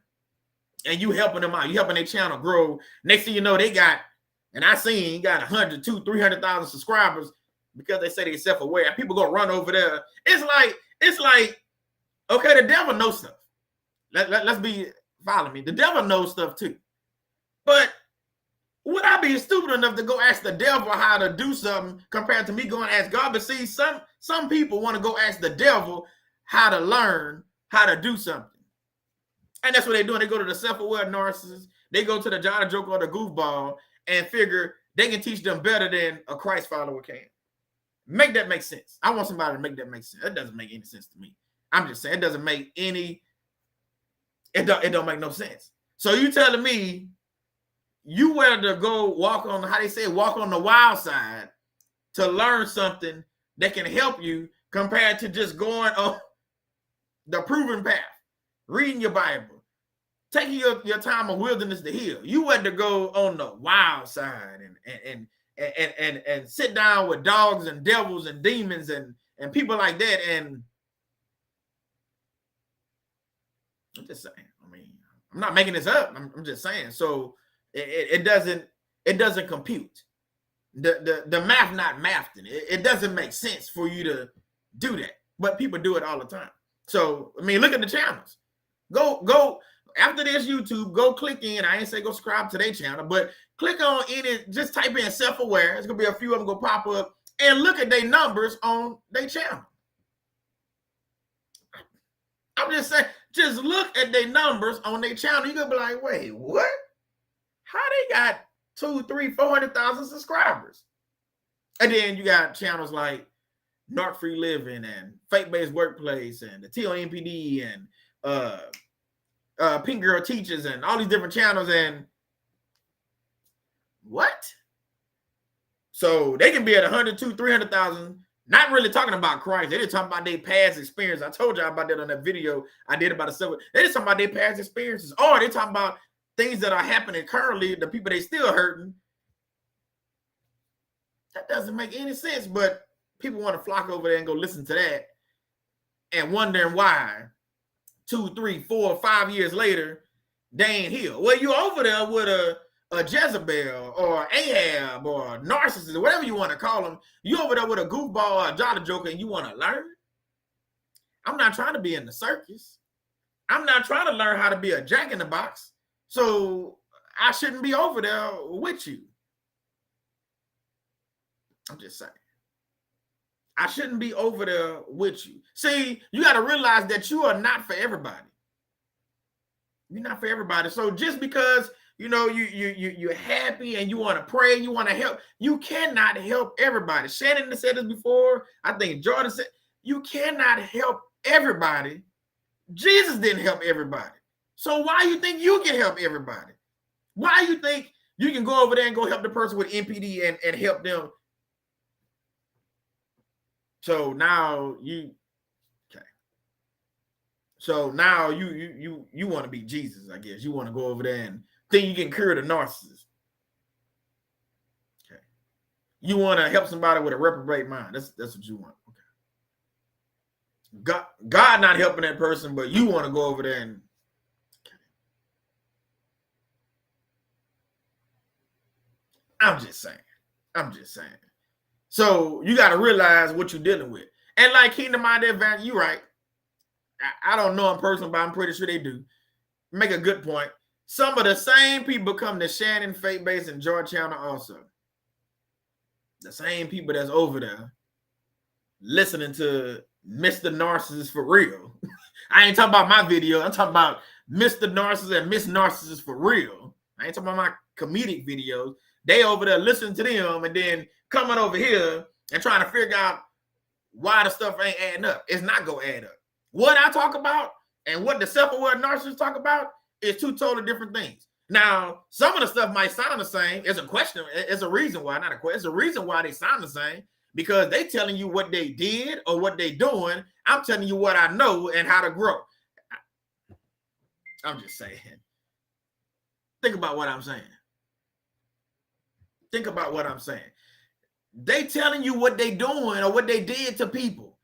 And you helping them out. You helping their channel grow. Next thing you know, they got, and I seen you got 100, 200, 300,000 subscribers because they say they're self-aware. People go run over there. It's like, okay, the devil knows stuff. Let's be, follow me. The devil knows stuff too. But would I be stupid enough to go ask the devil how to do something compared to me going to ask God? But see, some people want to go ask the devil how to learn how to do something. And that's what they're doing. They go to the self-aware narcissist. They go to the jolly joker or the goofball and figure they can teach them better than a Christ follower can. Make that make sense. I want somebody to make that make sense. It doesn't make any sense to me. I'm just saying it doesn't make any, it don't make no sense. So you telling me you were to go walk on, how they say, walk on the wild side to learn something that can help you compared to just going on the proven path, reading your Bible, taking your time of wilderness to heal. You went to go on the wild side and sit down with dogs and devils and demons and people like that. And I'm just saying, I mean, I'm not making this up. I'm just saying. So it doesn't compute. The math not mathing. It doesn't make sense for you to do that. But people do it all the time. So, I mean, look at the channels. Go after this YouTube, go click in. I ain't say go subscribe to their channel, but click on any, just type in self-aware. There's gonna be a few of them go pop up and look at their numbers on their channel. I'm just saying, just look at their numbers on their channel. You're gonna be like, wait, what? How they got 200,000, 300,000, 400,000 subscribers? And then you got channels like Narc Free Living and Faith Based Workplace and the TONPD and Pink Girl Teachers and all these different channels. And what? So they can be at 100, 200,000, 300,000, not really talking about Christ. They're talking about their past experience. I told y'all about that on that video I did about the silver. They're just talking about their past experiences, or they're talking about things that are happening currently, the people they still hurting. That doesn't make any sense, but people want to flock over there and go listen to that and wondering why 2, 3, 4, 5 years later, they ain't healed. Well, you over there with a Jezebel or Ahab or a Narcissist or whatever you want to call them. You over there with a goofball or a jolly joker and you want to learn? I'm not trying to be in the circus. I'm not trying to learn how to be a jack in the box. So I shouldn't be over there with you. I'm just saying. I shouldn't be over there with you. See, you got to realize that you are not for everybody. You're not for everybody. So just because, you know, you're happy and you want to pray, you want to help, you cannot help everybody. Shannon said this before. I think Jordan said, you cannot help everybody. Jesus didn't help everybody. So why you think you can help everybody? Why you think you can go over there and go help the person with NPD and help them? So now you want to be Jesus, I guess. You want to go over there and think you can cure the narcissist. Okay. You want to help somebody with a reprobate mind. That's what you want. Okay. God not helping that person, but you want to go over there and I'm just saying. So you got to realize what you're dealing with. And like kingdom-minded advantage, you're right. I don't know in person, but I'm pretty sure they do. Make a good point. Some of the same people come to Shannon, Faith-Based, and George Channel also. The same people that's over there listening to Mr. Narcissist for real. I ain't talking about my video. I'm talking about Mr. Narcissist and Miss Narcissist for real. I ain't talking about my comedic videos. They over there listening to them and then coming over here and trying to figure out why the stuff ain't adding up. It's not going to add up. What I talk about and what the self-aware narcissists talk about is two totally different things. Now, some of the stuff might sound the same. It's a question. It's a reason why, not a question. It's a reason why they sound the same, because they telling you what they did or what they doing. I'm telling you what I know and how to grow. I'm just saying. Think about what I'm saying. Think about what I'm saying. They telling you what they doing or what they did to people.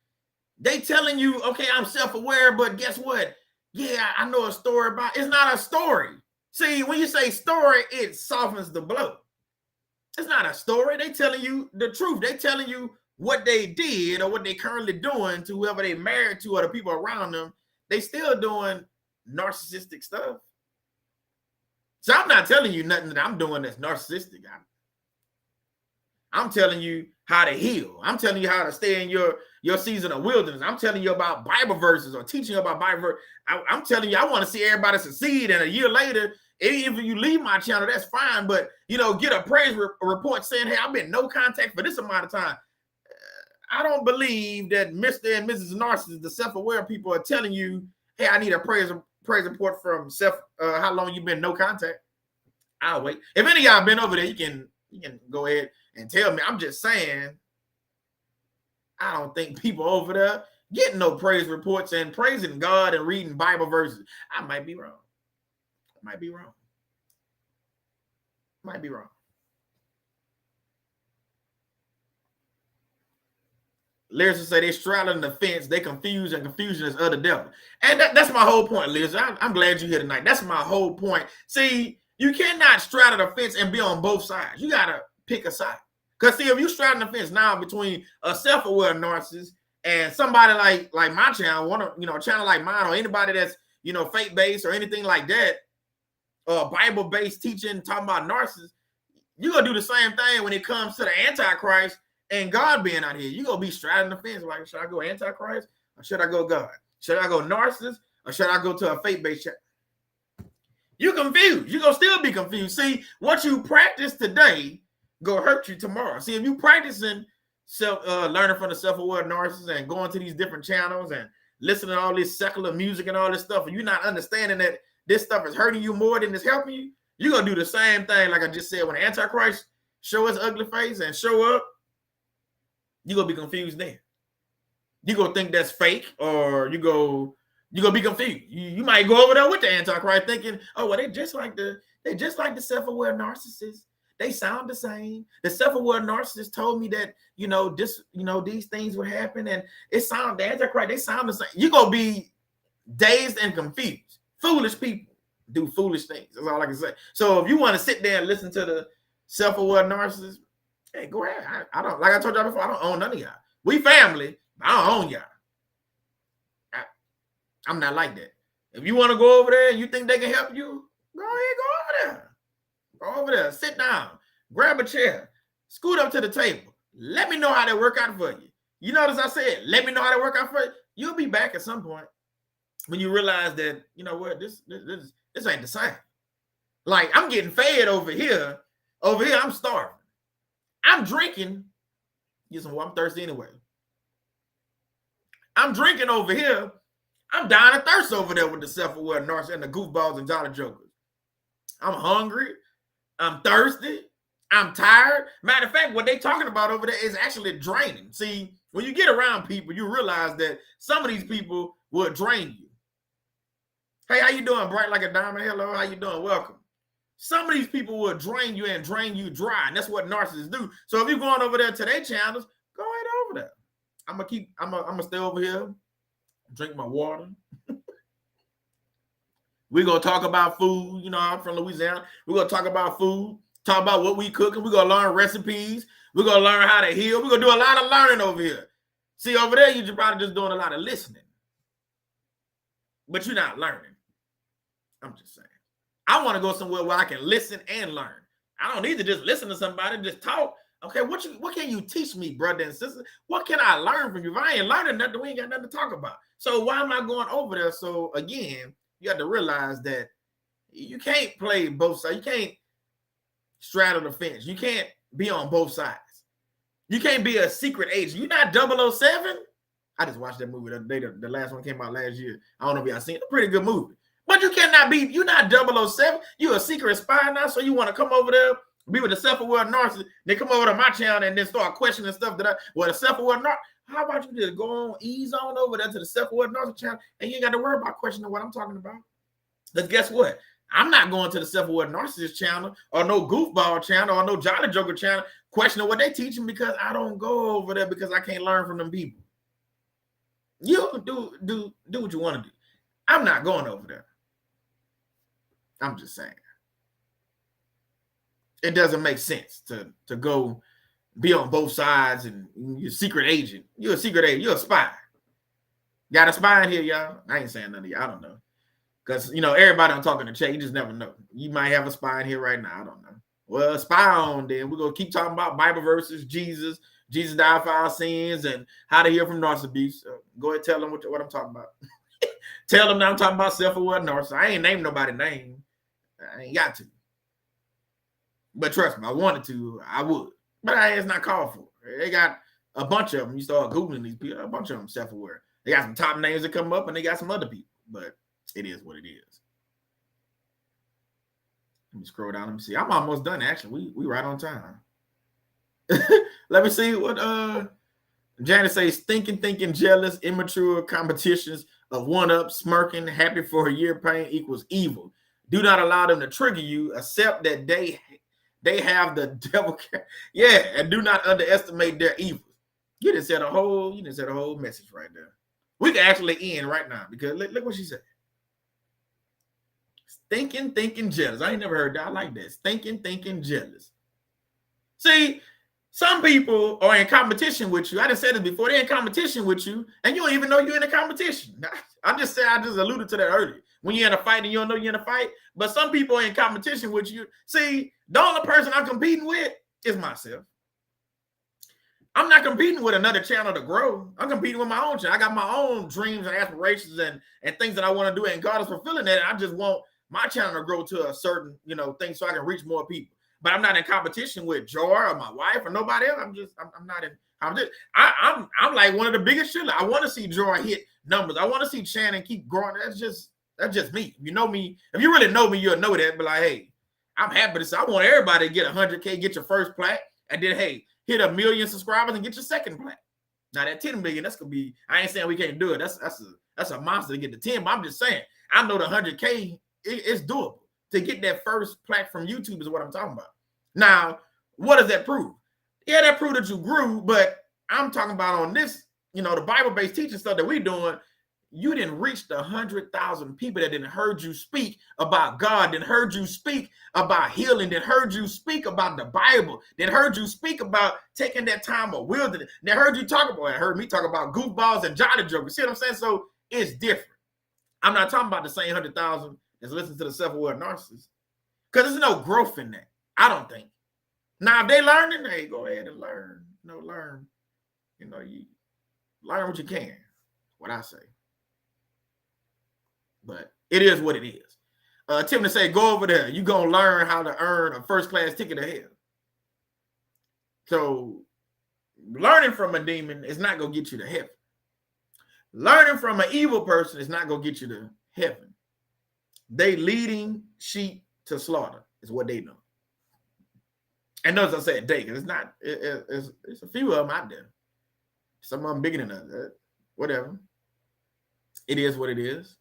They telling you, okay, I'm self-aware, but guess what? Yeah, I know a story about. It's not a story. See, when you say story, it softens the blow. It's not a story. They telling you the truth. They telling you what they did or what they currently doing to whoever they married to or the people around them. They still doing narcissistic stuff. So I'm not telling you nothing that I'm doing that's narcissistic. I'm telling you how to heal. I'm telling you how to stay in your season of wilderness. I'm telling you about Bible verses or teaching about Bible verses. I'm telling you, I want to see everybody succeed. And a year later, if you leave my channel, that's fine. But, get a praise report saying, hey, I've been no contact for this amount of time. I don't believe that Mr. and Mrs. Narcissist, the self-aware people, are telling you, hey, I need a praise report from how long you've been no contact. I'll wait. If any of y'all been over there, you can go ahead and tell me. I'm just saying, I don't think people over there getting no praise reports and praising God and reading Bible verses. I might be wrong. Might be wrong. Lyrics say they straddling the fence, they confuse, and confusion is of the devil. And that's my whole point, Liz. I'm glad you're here tonight. That's my whole point. See, you cannot straddle the fence and be on both sides. You got to pick a side. Because, see, if you straddle the fence now between a self-aware narcissist and somebody like my channel, a channel like mine, or anybody that's, faith-based or anything like that, or Bible-based teaching, talking about narcissists, you're going to do the same thing when it comes to the Antichrist and God being out here. You're going to be straddling the fence. Like, should I go Antichrist or should I go God? Should I go narcissist or should I go to a faith-based channel? You're confused. You're going to still be confused. See, what you practice today going to hurt you tomorrow. See, if you practicing learning from the self-aware narcissist and going to these different channels and listening to all this secular music and all this stuff, and you're not understanding that this stuff is hurting you more than it's helping you, you're going to do the same thing like I just said. When the Antichrist show his ugly face and show up, you're going to be confused then. You're going to think that's fake, or you're going to be confused. You might go over there with the Antichrist thinking, oh, well, they just like the self-aware narcissists. They sound the same. The self-aware narcissist told me that, these things would happen, and the Antichrist, they sound the same. You're going to be dazed and confused. Foolish people do foolish things. That's all I can say. So if you want to sit there and listen to the self-aware narcissist, hey, go ahead. I don't, like I told y'all before, I don't own none of y'all. We family, but I don't own y'all. I'm not like that. If you want to go over there and you think they can help you, go ahead, go over there. Go over there, sit down, grab a chair, scoot up to the table. Let me know how they work out for you. You notice I said, let me know how they work out for you. You'll be back at some point when you realize that, you know what, this ain't the same. Like, I'm getting fed over here. Over here, I'm starving. I'm drinking. I'm thirsty anyway. I'm drinking over here. I'm dying of thirst over there with the self-aware narcissist and the GoofBalls and Jolly Jokers. I'm hungry. I'm thirsty. I'm tired. Matter of fact, what they talking about over there is actually draining. See, When you get around people, you realize that some of these people will drain you. Hey, how you doing? Bright like a diamond. Hello, how you doing? Welcome. Some of these people will drain you and drain you dry, and that's what narcissists do. So if you're going over there to their channels, go ahead over there. I'm gonna stay over here, drink my water. We're gonna talk about food. You know, I'm from Louisiana. We're gonna talk about food, talk about what we cooking. We're gonna learn recipes. We're gonna learn how to heal. We're gonna do a lot of learning over here. See, over there, you're probably just doing a lot of listening, but you're not learning. I'm just saying. I want to go somewhere where I can listen and learn. I don't need to just listen to somebody, just talk. Okay, what can you teach me, brother and sister? What can I learn from you? If I ain't learning nothing, we ain't got nothing to talk about. So why am I going over there? So again, you have to realize that you can't play both sides. You can't straddle the fence. You can't be on both sides. You can't be a secret agent. You're not 007. I just watched that movie the other day. The last one came out last year. I don't know if y'all seen it. A pretty good movie. But you cannot be, you're not 007. You're a secret spy now, so you want to come over there, be with the self-aware narcissist, then come over to my channel and then start questioning stuff that the self-aware narcissist. How about you just go on, ease on over there to the self-aware narcissist channel, and you ain't got to worry about questioning what I'm talking about. Because guess what? I'm not going to the self-aware narcissist channel or no goofball channel or no Jolly Joker channel questioning what they teaching, because I don't go over there because I can't learn from them people. You do what you want to do. I'm not going over there. I'm just saying. It doesn't make sense to go be on both sides and you're a secret agent. You're a secret agent. You're a spy. Got a spy in here, y'all? I ain't saying none of y'all. I don't know. Because, everybody I'm talking to Che, you just never know. You might have a spy in here right now. I don't know. Well, spy on then. We're going to keep talking about Bible verses, Jesus died for our sins, and how to heal from narcissist abuse. Go ahead and tell them what I'm talking about. Tell them that I'm talking about self-aware narcissist. I ain't named nobody's name. I ain't got to. But trust me, I wanted to, I would. But it's not called for. They got a bunch of them. You start Googling these people, a bunch of them self-aware. They got some top names that come up, and they got some other people. But it is what it is. Let me scroll down. Let me see. I'm almost done, actually. We right on time. Let me see what Janet says. Thinking, jealous, immature competitions of one-up, smirking, happy for a year, pain equals evil. Do not allow them to trigger you. Accept that they have the devil. Yeah, and do not underestimate their evil. You just said a whole message right there. We can actually end right now because look what she said. Thinking, jealous. I ain't never heard that. I like this. Thinking, jealous. See, some people are in competition with you. I just said it before. They're in competition with you, and you don't even know you're in a competition. I just alluded to that earlier. When you're in a fight and you don't know you're in a fight, but some people are in competition with you. See, the only person I'm competing with is myself. I'm not competing with another channel to grow. I'm competing with my own channel. I got my own dreams and aspirations and things that I want to do, and God is fulfilling that. I just want my channel to grow to a certain, thing so I can reach more people. But I'm not in competition with Joy or my wife or nobody else. I'm like one of the biggest shooters. I want to see Joy hit numbers. I want to see Shannon keep growing. That's just me. You know me. If you really know me, you'll know that. But like, hey, I'm happy to say I want everybody to get 100K, get your first plaque, and then hey, hit 1 million subscribers and get your second plaque. Now that 10 million, that's gonna be. I ain't saying we can't do it. That's a monster to get to 10. But I'm just saying, I know the 100K is doable. To get that first plaque from YouTube is what I'm talking about. Now, what does that prove? Yeah, that proved that you grew, but I'm talking about on this, the Bible-based teaching stuff that we're doing, you didn't reach the 100,000 people that didn't heard you speak about God, didn't heard you speak about healing, didn't heard you speak about the Bible, didn't heard you speak about taking that time of wilderness, that heard me talk about goofballs and Jolly Jokers. See what I'm saying? So it's different. I'm not talking about the same 100,000 that's listening to the self-aware narcissist, because there's no growth in that. I don't think. Now, if they learning, hey, go ahead and learn. Learn. You learn what you can. What I say. But it is what it is. Tim to say, go over there. You're going to learn how to earn a first-class ticket to hell. So, learning from a demon is not going to get you to heaven. Learning from an evil person is not going to get you to heaven. They leading sheep to slaughter is what they know. And notice I said they, because it's a few of them out there. Some of them bigger than others. Whatever. It is what it is.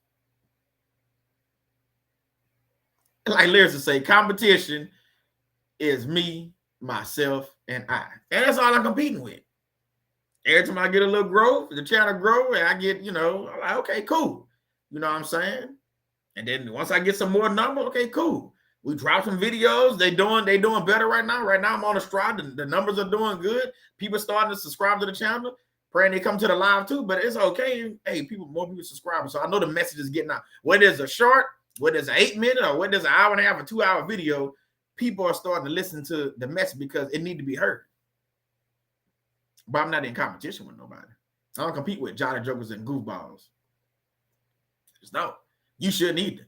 Like lyrics to say, competition is me, myself, and I. And that's all I'm competing with. Every time I get a little growth, the channel grow, and I get, I'm like, okay, cool. You know what I'm saying? And then once I get some more number, okay, cool. We drop some videos. They doing better right now. Right now I'm on a stride. The numbers are doing good. People starting to subscribe to the channel. Praying they come to the live too, but it's okay. Hey, more people subscribing. So I know the message is getting out. Whether it's a short, whether it's an 8-minute, or whether it's an hour and a half or 2-hour video, people are starting to listen to the message because it need to be heard. But I'm not in competition with nobody. I don't compete with Jolly Jokers and Goofballs. Just no. You shouldn't either.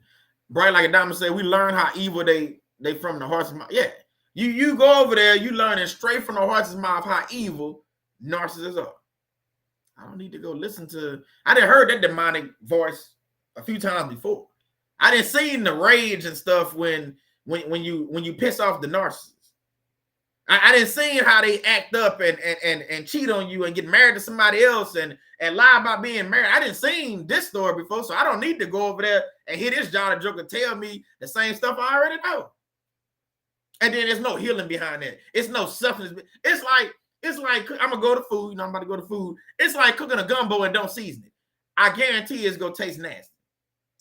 Bright like a diamond said, we learn how evil they from the horse's mouth. Yeah. You go over there, you learning straight from the horse's mouth how evil narcissists are. I don't need to go listen to. I didn't heard that demonic voice a few times before. I didn't see the rage and stuff when you piss off the narcissist. I didn't see how they act up and cheat on you and get married to somebody else and lie about being married. I didn't see this story before, so I don't need to go over there and hear this Jolly Joker tell me the same stuff I already know. And then there's no healing behind that. It's no substance. It's like I'm gonna go to food. I'm about to go to food. It's like cooking a gumbo and don't season it. I guarantee it's gonna taste nasty.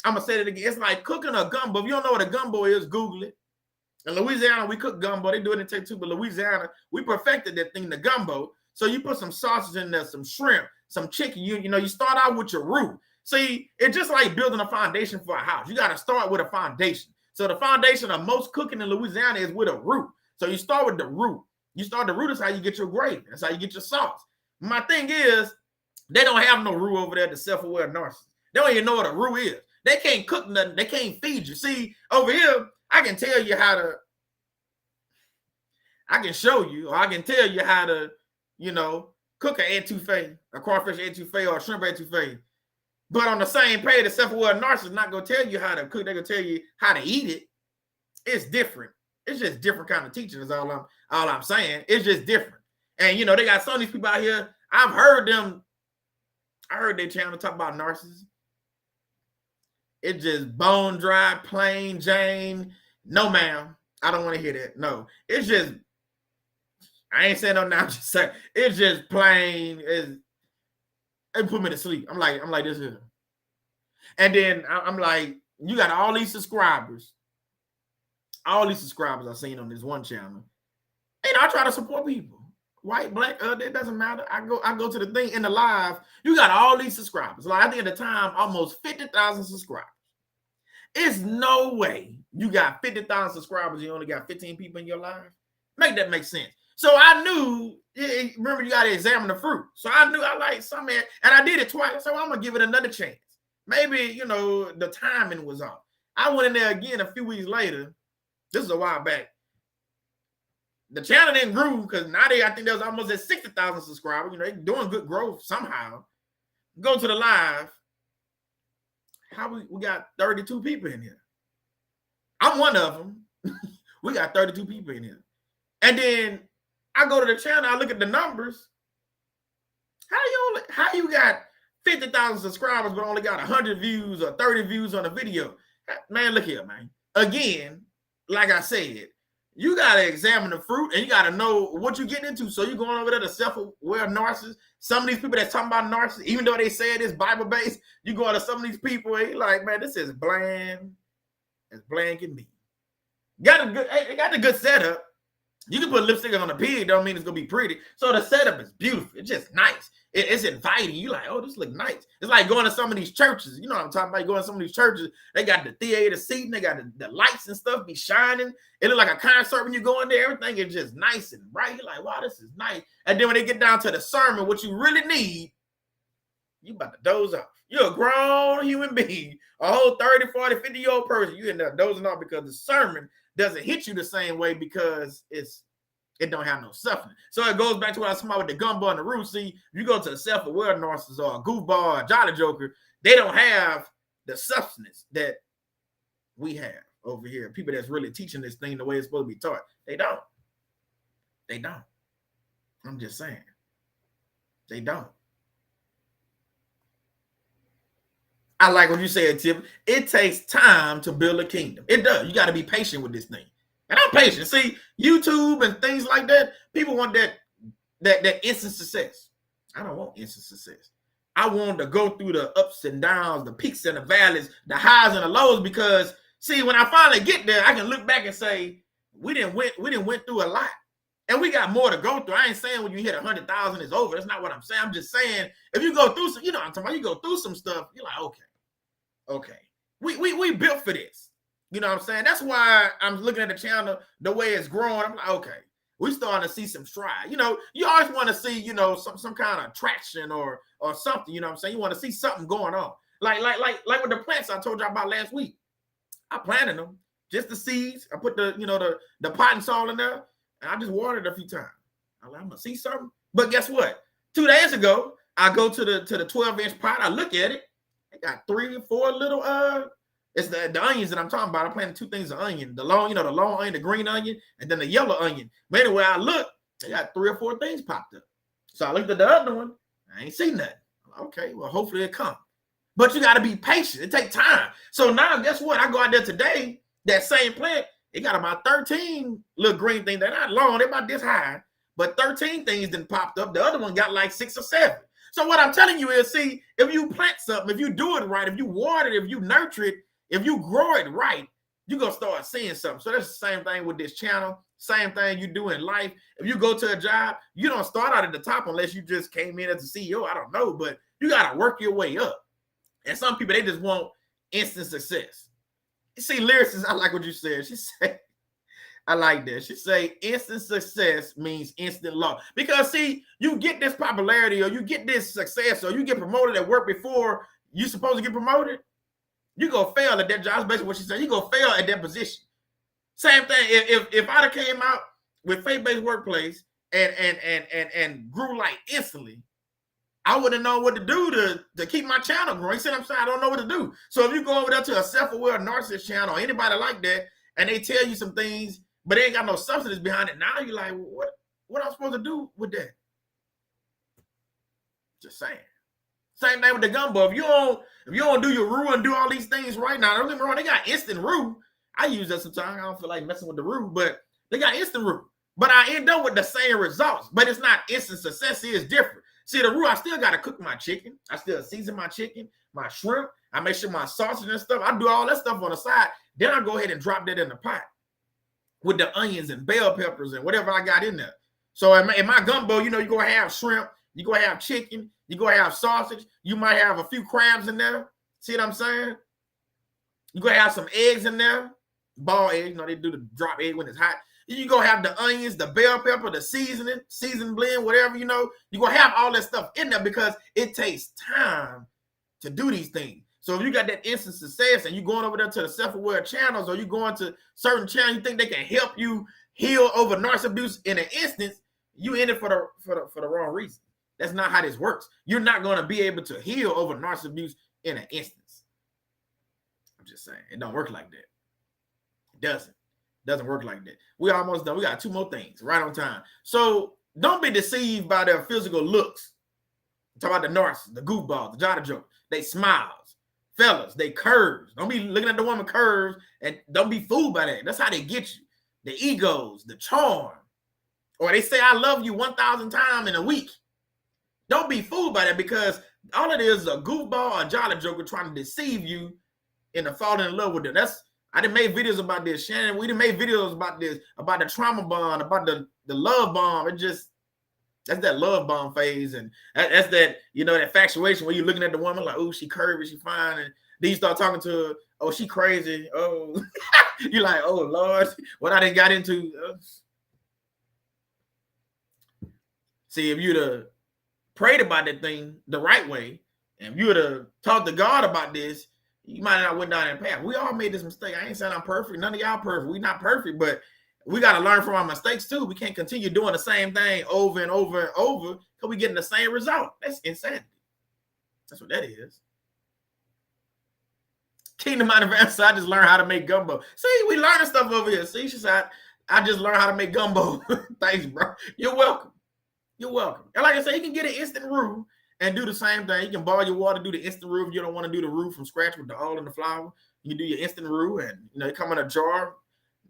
I'm gonna say it again. It's like cooking a gumbo. If you don't know what a gumbo is, Google it. In Louisiana, we cook gumbo. They do it in Texas too, but Louisiana, we perfected that thing, the gumbo. So you put some sausage in there, some shrimp, some chicken. You start out with your root. See, it's just like building a foundation for a house. You got to start with a foundation. So the foundation of most cooking in Louisiana is with a root. So you start with the root. You start the root is how you get your gravy. That's how you get your sauce. My thing is, they don't have no roux over there, the self-aware narcissist. They don't even know what a roux is. They can't cook nothing. They can't feed you. See, over here, I can tell you how to, I can show you, or I can tell you how to, cook an etouffee, a crawfish etouffee, or a shrimp etouffee. But on the same page, the self-aware narcissist is not going to tell you how to cook. They're going to tell you how to eat it. It's different. It's just different kind of teaching is all I'm saying. It's just different. And, they got some of these people out here. I heard their channel talk about narcissists. It's just bone dry, plain Jane. No, ma'am. I don't want to hear that. No. It's just, I ain't saying no now. I'm just saying, it's just plain. It put me to sleep. I'm like this here. And then I'm like, you got all these subscribers. All these subscribers I've seen on this one channel. And I try to support people. White, black, it doesn't matter. I go to the thing in the live. You got all these subscribers. Like I think at the time, almost 50,000 subscribers. It's no way you got 50,000 subscribers. You only got 15 people in your live. Make that make sense. So I knew. Remember, you got to examine the fruit. So I knew I like something, and I did it twice. So I'm gonna give it another chance. Maybe the timing was off. I went in there again a few weeks later. This is a while back. The channel didn't grow because now I think there's almost at 60,000 subscribers. They're doing good growth somehow. Go to the live. We got 32 people in here. I'm one of them. We got 32 people in here. And then I go to the channel, I look at the numbers. How you got 50,000 subscribers but only got 100 views or 30 views on a video? Man, look here, man. Again, like I said, you got to examine the fruit and you got to know what you're getting into. So you're going over there to self-aware narcissists. Some of these people that's talking about narcissists, even though they say it is Bible-based, you go to some of these people and you're like, man, this is bland as bland can be. They got a good setup. You can put lipstick on a pig, don't mean it's going to be pretty. So the setup is beautiful. It's just nice. It's inviting. You like, oh, this look nice. It's like going to some of these churches. You know what I'm talking about? Going to some of these churches, they got the theater seating. They got the lights and stuff be shining. It look like a concert when you go in there. Everything is just nice and bright. You're like, wow, this is nice. And then when they get down to the sermon, what you really need, you about to doze off. You're a grown human being, a whole 30, 40, 50-year-old person. You end up dozing off because the sermon doesn't hit you the same way because it don't have no substance. So it goes back to what I was talking about with the gumbo and the root. See, you go to a self-aware narcissist or a goofball or a jolly joker, they don't have the substance that we have over here. People that's really teaching this thing the way it's supposed to be taught. They don't. I'm just saying. They don't. I like what you said, Tip. It takes time to build a kingdom. It does. You got to be patient with this thing. And I'm patient. See, YouTube and things like that, people want that instant success. I don't want instant success. I want to go through the ups and downs, the peaks and the valleys, the highs and the lows, because see, when I finally get there, I can look back and say, we didn't went through a lot. And we got more to go through. I ain't saying when you hit 100,000 it's over. That's not what I'm saying. I'm just saying, if you go through some, you know what I'm talking about, you go through some stuff, you're like, okay. We built for this. You know what I'm saying? That's why I'm looking at the channel the way it's growing. I'm like, okay, we're starting to see some stride. You know, you always want to see, you know, some kind of traction or something. You know what I'm saying? You want to see something going on. Like with the plants I told y'all about last week. I planted them, just the seeds. I put the pot and soil in there, and I just watered it a few times. I'm gonna see something. But guess what? 2 days ago, I go to the 12-inch pot. I look at it. I got 3 or 4 little it's the onions that I'm talking about. I'm planting 2 things of onion. The long onion, the green onion, and then the yellow onion. But anyway, I look, I got 3 or 4 things popped up. So I looked at the other one, I ain't seen nothing. Okay, well, hopefully it comes. But you got to be patient. It takes time. So now, guess what? I go out there today, that same plant, it got about 13 little green things. They're not long, they're about this high, but 13 things then popped up. The other one got like 6 or 7. So what I'm telling you is, see, if you plant something, if you do it right, if you water it, if you nurture it, if you grow it right, you're going to start seeing something. So that's the same thing with this channel. Same thing you do in life. If you go to a job, you don't start out at the top unless you just came in as a CEO. I don't know, but you got to work your way up. And some people, they just want instant success. You see, lyricist, I like what you said. She said, I like that. She say instant success means instant loss. Because see, you get this popularity or you get this success or you get promoted at work before you're supposed to get promoted, you go fail at that job. That's basically what she said. You go fail at that position. Same thing. If I'd have came out with faith-based workplace and grew like instantly, I wouldn't know what to do to keep my channel growing. You see what I'm saying? I don't know what to do. So if you go over there to a self-aware narcissist channel or anybody like that, and they tell you some things, but they ain't got no substance behind it, now you're like, what am I supposed to do with that? Just saying. Same thing with the gumbo. If you don't do your roux and do all these things right now, don't get me wrong, they got instant roux. I use that sometimes. I don't feel like messing with the roux, but they got instant roux. But I end up with the same results. But it's not instant success. It's different. See, the roux, I still got to cook my chicken. I still season my chicken, my shrimp. I make sure my sausage and stuff. I do all that stuff on the side. Then I go ahead and drop that in the pot with the onions and bell peppers and whatever I got in there. So in my gumbo, you know, you're going to have shrimp. You're going to have chicken. You're going to have sausage. You might have a few crabs in there. See what I'm saying? You're going to have some eggs in there. Ball eggs. You know, they do the drop egg when it's hot. You're going to have the onions, the bell pepper, the season blend, whatever, you know. You're going to have all that stuff in there because it takes time to do these things. So if you got that instant success and you're going over there to the self-aware channels or you're going to certain channels, you think they can help you heal over narcissist abuse in an instance, you in it for the wrong reason. That's not how this works. You're not going to be able to heal over narcissist abuse in an instance. I'm just saying. It don't work like that. It doesn't work like that. We almost done. We got 2 more things right on time. So don't be deceived by their physical looks. Talk about the narcissists, the goofballs, the jolly jokers. They smiles. Fellas, they curves. Don't be looking at the woman curves and don't be fooled by that. That's how they get you. The egos, the charm. Or they say, I love you 1,000 times in a week. Don't be fooled by that because all it is a goofball or a jolly joker trying to deceive you into falling in love with them. I done made videos about this, Shannon. We done made videos about this, about the trauma bond, about the love bomb. That's that love bomb phase. And that's that, you know, that infatuation where you're looking at the woman like, oh, she curvy, she fine. And then you start talking to her, oh, she crazy. Oh, you're like, oh, Lord, what I done got into. See, if you'd have prayed about that thing the right way, and if you would have talked to God about this, you might not went down that path. We all made this mistake. I ain't saying I'm perfect. None of y'all perfect. We're not perfect, but we got to learn from our mistakes too. We can't continue doing the same thing over and over and over because we're getting the same result. That's insanity. That's what that is. Kingdom Advance. I just learned how to make gumbo. See, we learning stuff over here. See, she said, I just learned how to make gumbo. Thanks, bro. You're welcome. You're welcome. And like I said, you can get an instant roux and do the same thing. You can boil your water, do the instant roux. If you don't want to do the roux from scratch with the oil and the flour, you can do your instant roux, and it come in a jar.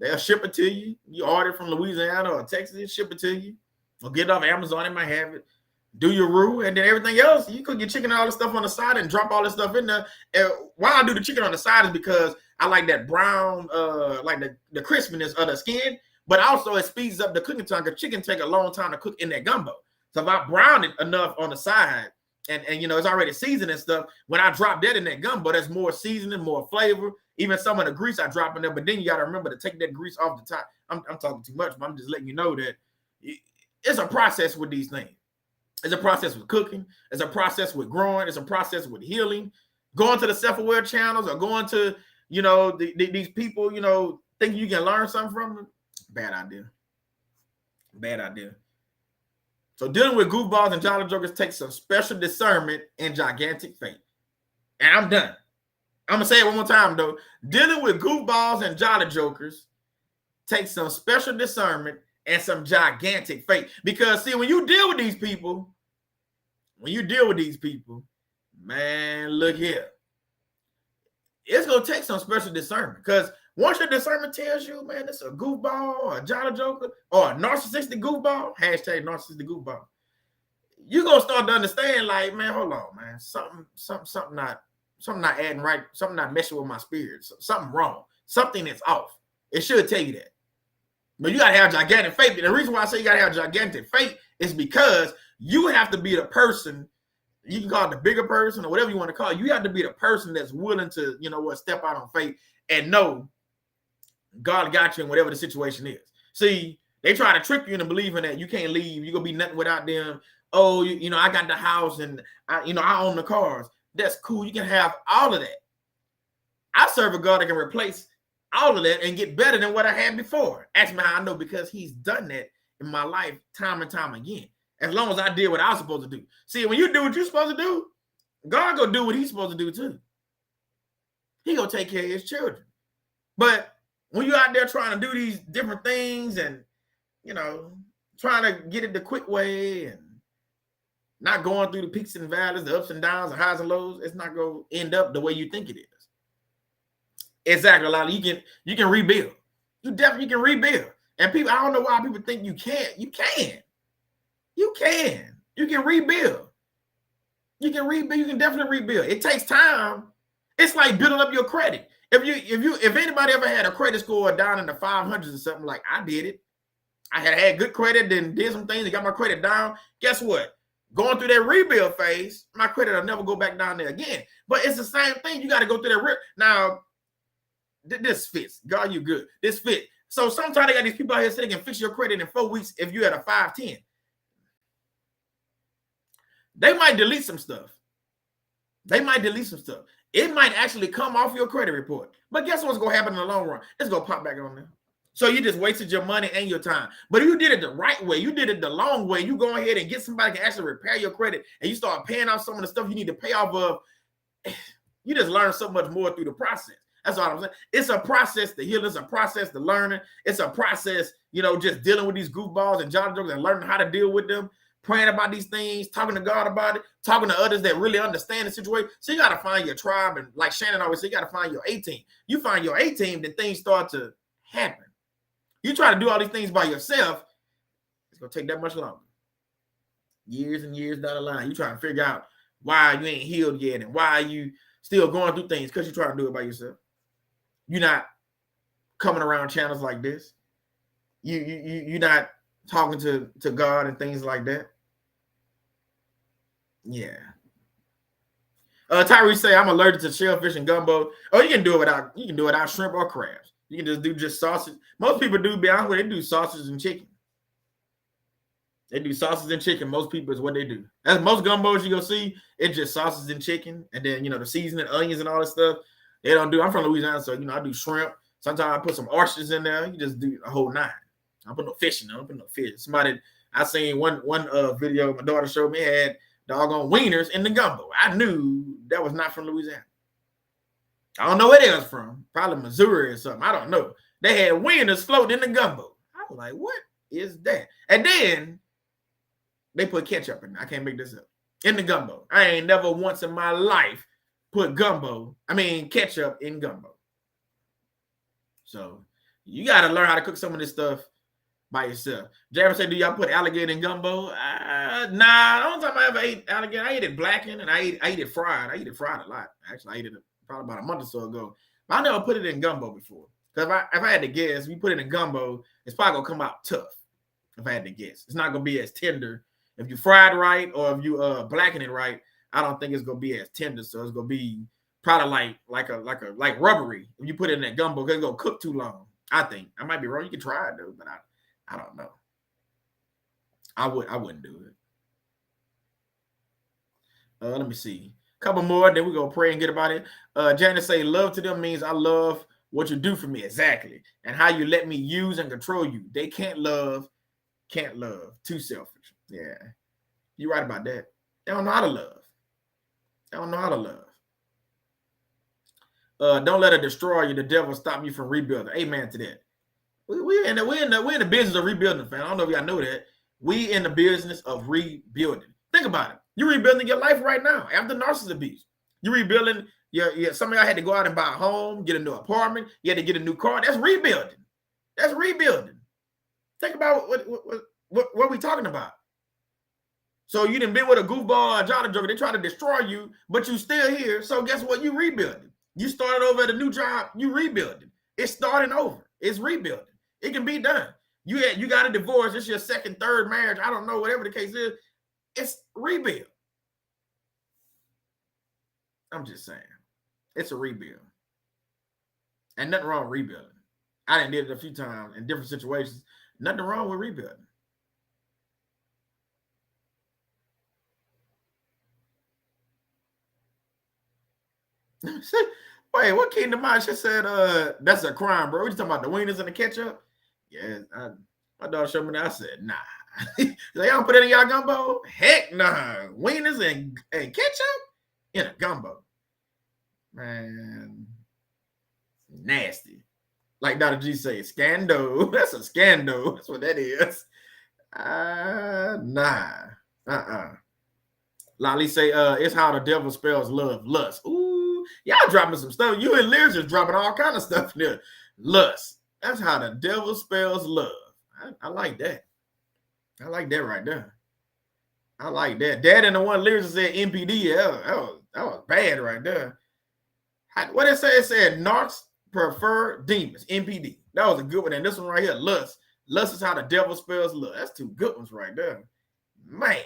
They'll ship it to you. You order it from Louisiana or Texas, ship it to you. Or get it off Amazon, it might have it. Do your roux, and then everything else, you cook your chicken and all the stuff on the side and drop all this stuff in there. And why I do the chicken on the side is because I like that brown, like the crispiness of the skin, but also it speeds up the cooking time because chicken take a long time to cook in that gumbo. So if I brown it enough on the side and it's already seasoned and stuff, when I drop that in that gumbo, there's more seasoning, more flavor. Even some of the grease I drop in there, but then you got to remember to take that grease off the top. I'm talking too much, but I'm just letting you know that it's a process with these things. It's a process with cooking. It's a process with growing. It's a process with healing. Going to the self-aware channels or going to, these people, think you can learn something from them. Bad idea. Bad idea. So dealing with goofballs and jolly jokers takes some special discernment and gigantic faith. And I'm done. I'm going to say it one more time, though. Dealing with goofballs and jolly jokers takes some special discernment and some gigantic faith. Because, see, when you deal with these people, man, look here. It's going to take some special discernment. Because once your discernment tells you, man, it's a goofball or a jolly joker or a narcissistic goofball, hashtag narcissistic goofball, you're going to start to understand, like, man, hold on, man. Something not adding right. Something not messing with my spirit. Something wrong. Something is off. It should tell you that. But you got to have gigantic faith. And the reason why I say you got to have gigantic faith is because you have to be the person, you can call it the bigger person or whatever you want to call it. You have to be the person that's willing to, step out on faith and know God got you in whatever the situation is. See, they try to trick you into believing that you can't leave. You're going to be nothing without them. Oh, I got the house and I own the cars. That's cool. You can have all of that. I serve a God that can replace all of that and get better than what I had before. Ask me how I know, because he's done that in my life time and time again. As long as I did what I was supposed to do. See, when you do what you're supposed to do, God gonna do what he's supposed to do too. He gonna take care of his children. But when you're out there trying to do these different things and, trying to get it the quick way and not going through the peaks and valleys, the ups and downs, the highs and lows, it's not gonna end up the way you think it is. Exactly, Lala. You can rebuild. You definitely can rebuild. And people, I don't know why people think you can't. You can. You can. You can rebuild. You can rebuild. You can definitely rebuild. It takes time. It's like building up your credit. If anybody ever had a credit score down in the 500s or something, like I did it, I had good credit, then did some things and got my credit down. Guess what? Going through that rebuild phase, my credit will never go back down there again. But it's the same thing. You got to go through that. Now, this fits. God, you good. This fit. So sometimes they got these people out here saying they can fix your credit in 4 weeks if you had a 510. They might delete some stuff. It might actually come off your credit report. But guess what's going to happen in the long run? It's going to pop back on there. So you just wasted your money and your time. But if you did it the right way, you did it the long way, you go ahead and get somebody who can actually repair your credit and you start paying off some of the stuff you need to pay off of, you just learn so much more through the process. That's all I'm saying. It's a process to heal. It's a process to learning. It's a process, just dealing with these goofballs and jolly jokers and learning how to deal with them, praying about these things, talking to God about it, talking to others that really understand the situation. So you got to find your tribe. And like Shannon always said, you got to find your A-team. You find your A-team, then things start to happen. You try to do all these things by yourself, it's going to take that much longer. Years and years down the line, you trying to figure out why you ain't healed yet and why you still going through things because you're trying to do it by yourself. You're not coming around channels like this. You're not talking to God and things like that. Yeah. Tyree say I'm allergic to shellfish and gumbo. Oh, you can do it without shrimp or crabs. You can just do sausage. Most people do, be honest with you, they do sausage and chicken. They do sausage and chicken. Most people is what they do. That's most gumbos you're gonna see. It's just sausage and chicken, and then the seasoning, onions, and all that stuff. They don't do. I'm from Louisiana, so I do shrimp. Sometimes I put some oysters in there. You just do a whole nine. I don't put no fish in there. I don't put no fish. I seen one video my daughter showed me had doggone wieners in the gumbo. I knew that was not from Louisiana. I don't know where they was from. Probably Missouri or something. I don't know. They had wieners floating in the gumbo. I was like, what is that? And then they put ketchup in there. I can't make this up. in the gumbo. I ain't never once in my life put ketchup in gumbo. So you got to learn how to cook some of this stuff by yourself. Jared said, do y'all put alligator in gumbo? Nah, the only time I ever ate alligator, I ate it blackened and I ate it fried. I eat it fried a lot. Actually, I ate it probably about a month or so ago. But I never put it in gumbo before. Because if I had to guess, if you put it in gumbo, it's probably going to come out tough. If I had to guess. It's not going to be as tender. If you fry it right or if you blacken it right, I don't think it's going to be as tender. So it's going to be probably like rubbery if you put it in that gumbo because it's going to cook too long. I think. I might be wrong. You can try it though, but I don't know. I wouldn't do it. Let me see. A couple more, then we go pray and get about it. Janice say, love to them means I love what you do for me. Exactly. And how you let me use and control you. They can't love. Too selfish. Yeah. You're right about that. They don't know how to love. Don't let it destroy you. The devil stop you from rebuilding. Amen to that. We're in the business of rebuilding, fam. I don't know if y'all know that. We in the business of rebuilding. Think about it. You're rebuilding your life right now after narcissist abuse. You're rebuilding some of y'all had to go out and buy a home, get a new apartment. You had to get a new car. That's rebuilding. Think about what we talking about. So you done been with a goofball or a jolly joker. They try to destroy you, but you still here. So guess what? You rebuilding. You started over at a new job. You rebuilding. It's starting over. It's rebuilding. It can be done. You got a divorce. It's your second, third marriage. I don't know, whatever the case is. It's rebuild. I'm just saying. It's a rebuild. And nothing wrong with rebuilding. I done did it a few times in different situations. Nothing wrong with rebuilding. Wait, what came to mind? She said, that's a crime, bro. You talking about the wieners and the ketchup? Yeah, my daughter showed me that. I said, nah. Like, y'all put it in y'all gumbo? Heck nah. Wieners and ketchup in a gumbo. Man, nasty. Like Dr. G say, scandal. That's a scandal. That's what that is. Nah. Lolly say, it's how the devil spells love. Lust. Ooh, y'all dropping some stuff. You and Lear just dropping all kind of stuff there. Lust. That's how the devil spells love. I like that. I like that right there. I like that. Dad and the one lyrics said NPD. Yeah, that was bad right there. What it say? It said narcs prefer demons. NPD. That was a good one. And this one right here, lust. Lust is how the devil spells love. That's two good ones right there. Man,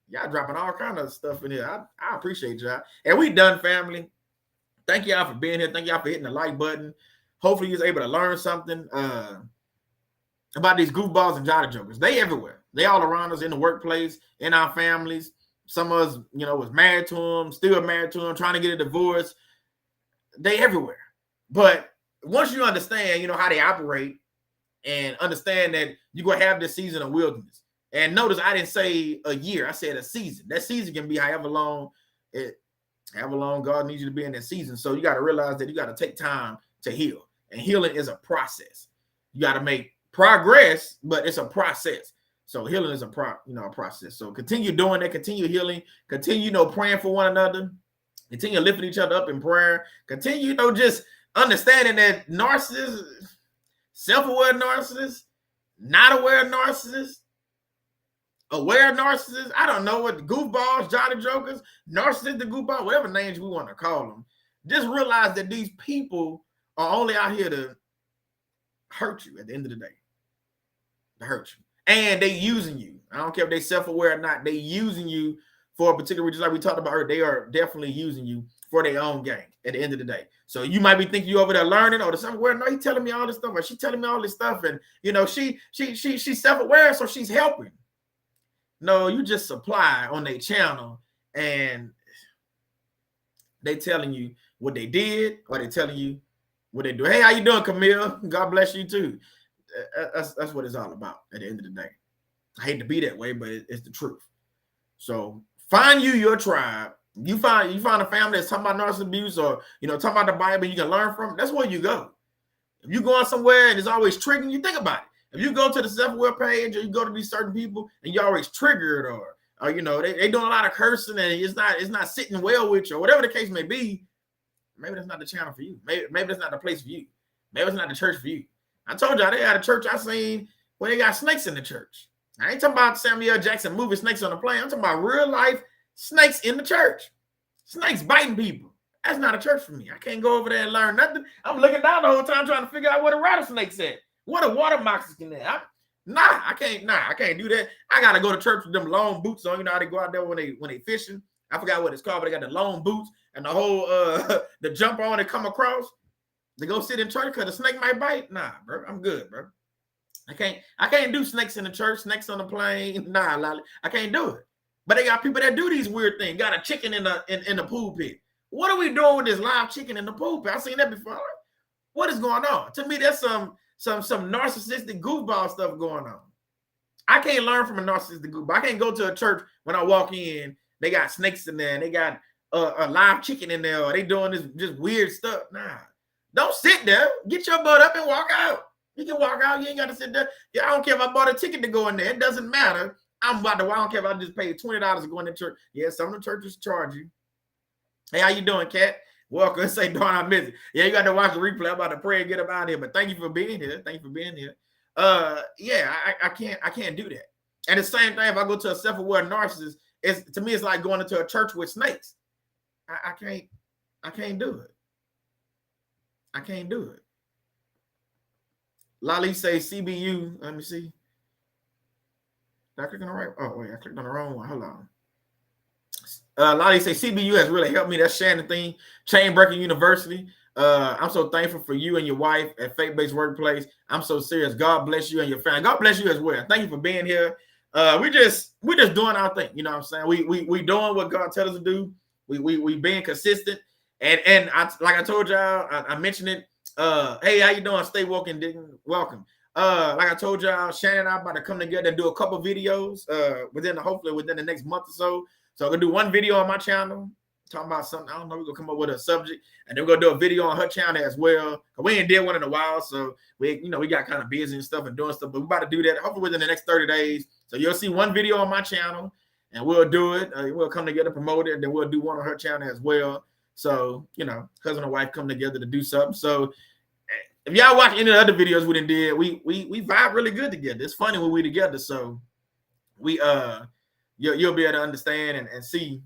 y'all dropping all kind of stuff in here. I appreciate y'all. And we done, family. Thank y'all for being here. Thank y'all for hitting the like button. Hopefully, you're able to learn something about these goofballs and jolly jokers. They everywhere. They all around us in the workplace, in our families. Some of us, was married to them, still married to them, trying to get a divorce. They everywhere. But once you understand, how they operate and understand that you're going to have this season of wilderness. And notice I didn't say a year. I said a season. That season can be however long God needs you to be in that season. So you got to realize that you got to take time to heal. And healing is a process. You got to make progress, but it's a process. So healing is a process. So continue doing that. Continue healing. Continue, praying for one another. Continue lifting each other up in prayer. Continue, just understanding that narcissists, self-aware narcissists, not aware narcissists, aware narcissists, I don't know what the goofballs, jolly jokers, narcissists, the goofball, whatever names we want to call them. Just realize that these people are only out here to hurt you at the end of the day. To hurt you. And they using you. I don't care if they self-aware or not. They using you for a particular reason, like we talked about earlier. They are definitely using you for their own gain at the end of the day. So you might be thinking you over there learning or somewhere. No, he's telling me all this stuff, or she's telling me all this stuff, and she's self-aware, so she's helping. No, you just supply on their channel, and they telling you what they did, or they telling you what they do. Hey, how you doing, Camille? God bless you too. That's what it's all about at the end of the day. I hate to be that way, but it's the truth. So find you your tribe. You find a family that's talking about narcissist abuse, or talking about the Bible you can learn from. That's where you go. If you're going somewhere and it's always triggering you, think about it. If you go to the self-aware page or you go to these certain people and you're always triggered, or or they doing a lot of cursing and it's not sitting well with you, or whatever the case may be, maybe that's not the channel for you. Maybe that's not the place for you. Maybe it's not the church for you. I told y'all they had a church I seen where they got snakes in the church. I ain't talking about Samuel Jackson movie Snakes on the Plane. I'm talking about real life snakes in the church. Snakes biting people. That's not a church for me. I can't go over there and learn nothing. I'm looking down the whole time trying to figure out what a rattlesnake's at. What a water moccasin at. I can't do that. I gotta go to church with them long boots on. You know how they go out there when they fishing. I forgot what it's called, but they got the long boots and the whole the jump on and come across. To go sit in church because the snake might bite. Nah, bro, I'm good, bro. I can't do snakes in the church, snakes on the plane. Nah, Lolly, I can't do it. But they got people that do these weird things. Got a chicken in the pool pit. What are we doing with this live chicken in the pool pit? I've seen that before. What is going on? To me, that's some narcissistic goofball stuff going on. I can't learn from a narcissistic goofball. I can't go to a church when I walk in. They got snakes in there. And they got a live chicken in there. Or they doing this just weird stuff. Nah, don't sit there. Get your butt up and walk out. You can walk out. You ain't got to sit there. Yeah, I don't care if I bought a ticket to go in there. It doesn't matter. I don't care if I just paid $20 to go in the church. Yeah, some of the churches charge you. Hey, how you doing, Kat? Welcome. Say, darn, I miss it. Yeah, you got to watch the replay. I'm about to pray and get up out of here. But thank you for being here. Thank you for being here. Yeah, I can't do that. And the same thing if I go to a self-aware narcissist, to me, it's like going into a church with snakes. I can't do it. I can't do it. Lali say CBU. Let me see. Did I click on the right? Oh, wait, I clicked on the wrong one. Hold on. Lali say CBU has really helped me. That's Shannon thing. Chain Breaking University. I'm so thankful for you and your wife at Faith-Based Workplace. I'm so serious. God bless you and your family. God bless you as well. Thank you for being here. We're just doing our thing. You know what I'm saying? We doing what God tells us to do. We being consistent. And like I told y'all, I mentioned it. Hey, how you doing? Stay woken, welcome. Like I told y'all, Shannon and I about to come together and do a couple videos hopefully within the next month or so. So I'm gonna do one video on my channel talking about something. I don't know. We're gonna come up with a subject, and then we're gonna do a video on her channel as well. We ain't did one in a while, so we got kind of busy and stuff and doing stuff. But we're about to do that hopefully within the next 30 days. So you'll see one video on my channel, and we'll do it. We'll come together, promote it, and then we'll do one on her channel as well. So husband and wife come together to do something. So if y'all watch any of the other videos we did, we vibe really good together. It's funny when we together. So we you'll be able to understand and see,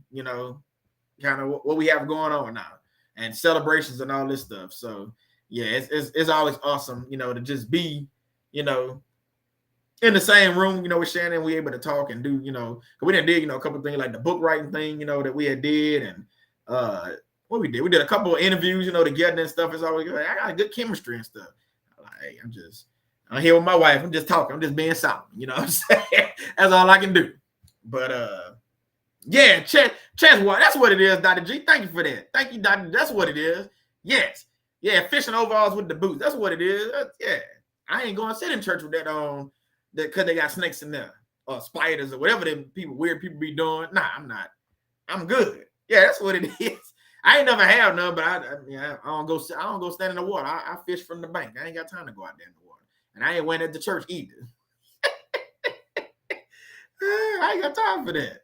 kind of what we have going on now and celebrations and all this stuff. So yeah, it's always awesome, to just be, in the same room, with Shannon. We able to talk and do, cause we did, a couple of things like the book writing thing, that we had did, and what we did a couple of interviews, together and stuff. It's always good. I got a good chemistry and stuff. Hey, I'm here with my wife. I'm just talking. I'm just being silent. You know what I'm saying? That's all I can do. But yeah, chess. That's what it is, Dr. G. Thank you for that. Thank you, Dr. That's what it is. Yes. Yeah, fishing overalls with the boots. That's what it is. Yeah. I ain't going to sit in church with that on because they got snakes in there or spiders or whatever them weird people be doing. Nah, I'm not. I'm good. Yeah, that's what it is. I ain't never have none, but I don't go stand in the water. I fish from the bank. I ain't got time to go out there in the water. And I ain't went at the church either. I ain't got time for that.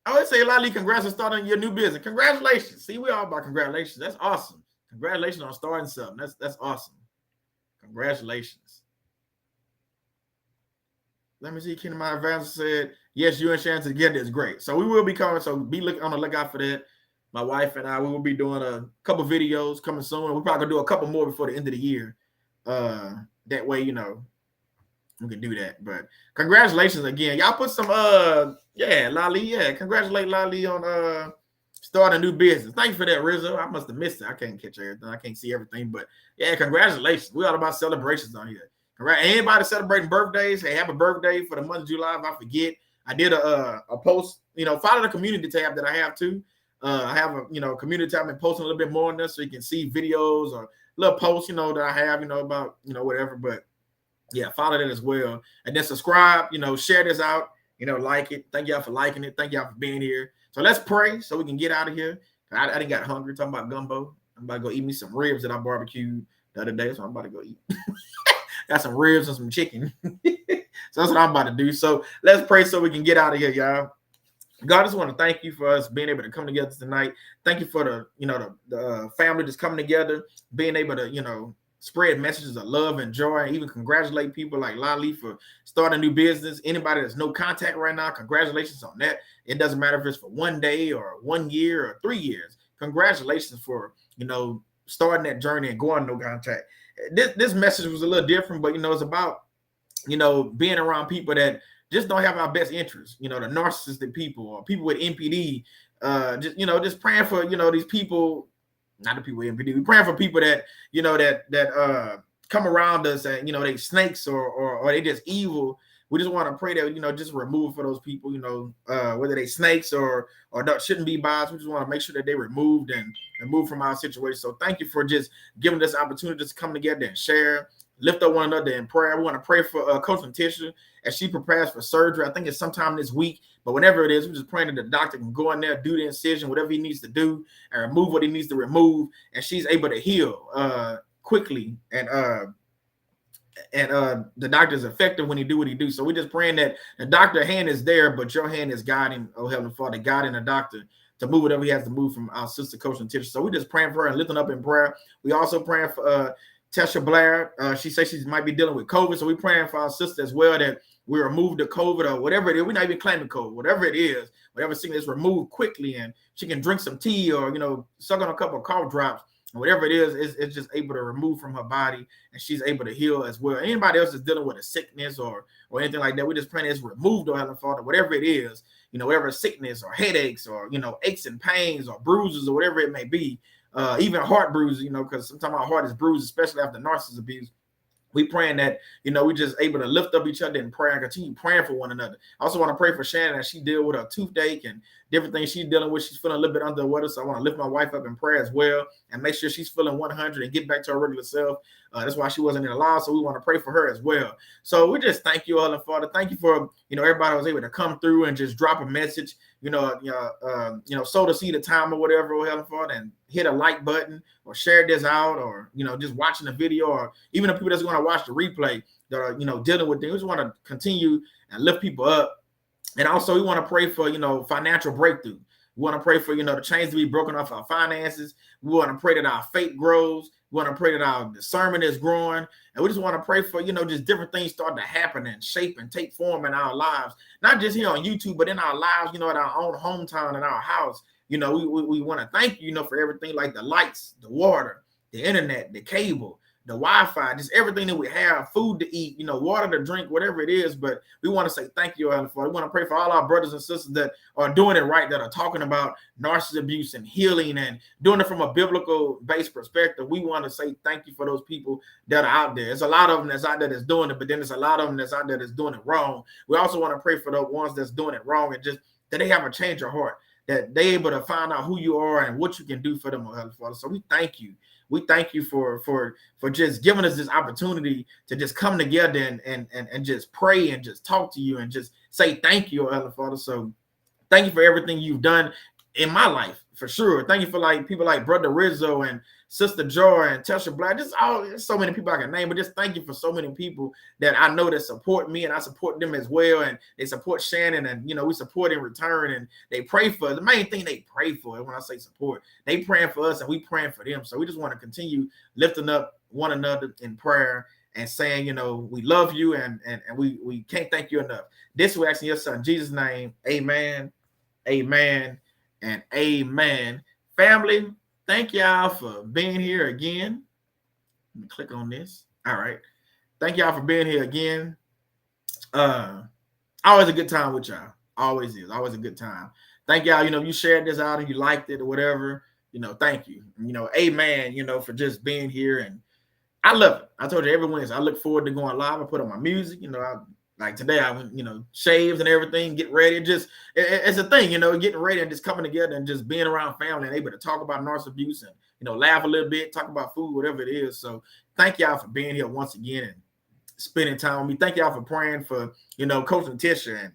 I would say, Lali, congrats on starting your new business. Congratulations. See, we all about congratulations. That's awesome. Congratulations on starting something. That's awesome. Congratulations. Let me see. Kenny, my advisor said, yes, you and Shannon together is great. So we will be coming. So be on the lookout for that. My wife and I, we will be doing a couple videos coming soon. We're probably going to do a couple more before the end of the year. That way, we can do that. But congratulations again. Y'all put some, Lali. Yeah, congratulate Lali on starting a new business. Thank you for that, Rizzo. I must have missed it. I can't catch everything. I can't see everything. But yeah, congratulations. We're all about celebrations on here. Anybody celebrating birthdays, hey, happy birthday for the month of July. If I forget, I did a post, follow the community tab that I have too. I have a, community tab and posting a little bit more on this so you can see videos or little posts, that I have, about, whatever. But yeah, follow that as well. And then subscribe, share this out, like it. Thank y'all for liking it. Thank y'all for being here. So let's pray so we can get out of here. I didn't got hungry talking about gumbo. I'm about to go eat me some ribs that I barbecued the other day. So I'm about to go eat. Got some ribs and some chicken. So that's what I'm about to do. So let's pray so we can get out of here, y'all. God, I just want to thank you for us being able to come together tonight. Thank you for the family that's coming together, being able to, spread messages of love and joy, and even congratulate people like Lali for starting a new business. Anybody that's no contact right now, congratulations on that. It doesn't matter if it's for 1 day or 1 year or 3 years. Congratulations for, starting that journey and going no contact. This message was a little different, but, it's about, being around people that just don't have our best interests, the narcissistic people or people with NPD, just praying for, these people, not the people with NPD. We're praying for people that, that come around us and, they snakes or they just evil. We just want to pray that, just remove for those people, whether they snakes or shouldn't be biased. We just want to make sure that they removed and removed from our situation. So thank you for just giving us opportunity to come together and share, lift up one another in prayer. We want to pray for Coach Letitia as she prepares for surgery. I think it's sometime this week, but whenever it is, we're just praying that the doctor can go in there, do the incision, whatever he needs to do, and remove what he needs to remove, and she's able to heal quickly. And the doctor is effective when he do what he do. So we're just praying that the doctor's hand is there, but your hand is guiding, oh Heavenly Father, guiding the doctor to move whatever he has to move from our sister Coach Letitia. So we're just praying for her and lifting up in prayer. We also praying for Tesha Blair. She says she might be dealing with COVID. So we're praying for our sister as well that we remove the COVID or whatever it is. We're not even claiming COVID. Whatever it is, whatever sickness is removed quickly, and she can drink some tea or, suck on a couple of cough drops. Whatever it is, it's just able to remove from her body, and she's able to heal as well. Anybody else is dealing with a sickness or anything like that, we just praying it's removed, oh Heavenly Father, whatever it is, whatever sickness or headaches or, aches and pains or bruises or whatever it may be, even heart bruises, because sometimes our heart is bruised, especially after narcissist abuse. We praying that, we just able to lift up each other in prayer and continue praying for one another. I also want to pray for Shannon as she deal with her toothache and different things she's dealing with. She's feeling a little bit under the weather, so I want to lift my wife up in prayer as well and make sure she's feeling 100 and get back to her regular self. That's why she wasn't in the live, so we want to pray for her as well. So we just thank you, Heavenly Father. Thank you for, everybody was able to come through and just drop a message, sow the seed of time or whatever, oh Heavenly Father, and hit a like button or share this out or, just watching the video, or even the people that's going to watch the replay that are, dealing with things. We just want to continue and lift people up. And also we want to pray for, financial breakthrough. We want to pray for, the chains to be broken off our finances. We want to pray that our faith grows. We want to pray that our discernment is growing. And we just want to pray for, just different things start to happen and shape and take form in our lives. Not just here on YouTube, but in our lives, at our own hometown, in our house. We want to thank you, for everything like the lights, the water, the internet, the cable, the Wi-Fi, just everything that we have, food to eat, water to drink, whatever it is. But we want to say thank you, Heavenly Father. We want to pray for all our brothers and sisters that are doing it right, that are talking about narcissist abuse and healing and doing it from a biblical based perspective. We want to say thank you for those people that are out there. There's a lot of them that's out there that's doing it, but then there's a lot of them that's out there that's doing it wrong. We also want to pray for the ones that's doing it wrong and just that they have a change of heart, that they're able to find out who you are and what you can do for them, Heavenly Father. So we thank you. We thank you for just giving us this opportunity to just come together and just pray and just talk to you and just say thank you, Heavenly Father. So thank you for everything you've done in my life, for sure. Thank you for people like Brother Rizzo and Sister Joy and Tesha Black. There's so many people I can name, but just thank you for so many people that I know that support me and I support them as well. And they support Shannon and, we support in return and they pray for the main thing they pray for. When I say support, they praying for us and we praying for them. So we just want to continue lifting up one another in prayer and saying, we love you and we can't thank you enough. This we ask in your son, Jesus' name. Amen. Amen. And amen. Family, thank y'all for being here again. Let me click on this. All right. Thank y'all for being here again. Always a good time with y'all. Always is. Always a good time. Thank y'all. You shared this out and you liked it or whatever. Thank you. Amen, for just being here. And I love it. I told you every Wednesday, I look forward to going live. I put on my music. Like today, I went, shaved and everything, get ready. It's a thing, getting ready and just coming together and just being around family and able to talk about narcissist abuse and, laugh a little bit, talk about food, whatever it is. So thank y'all for being here once again and spending time with me. Thank y'all for praying for, Coach Letitia and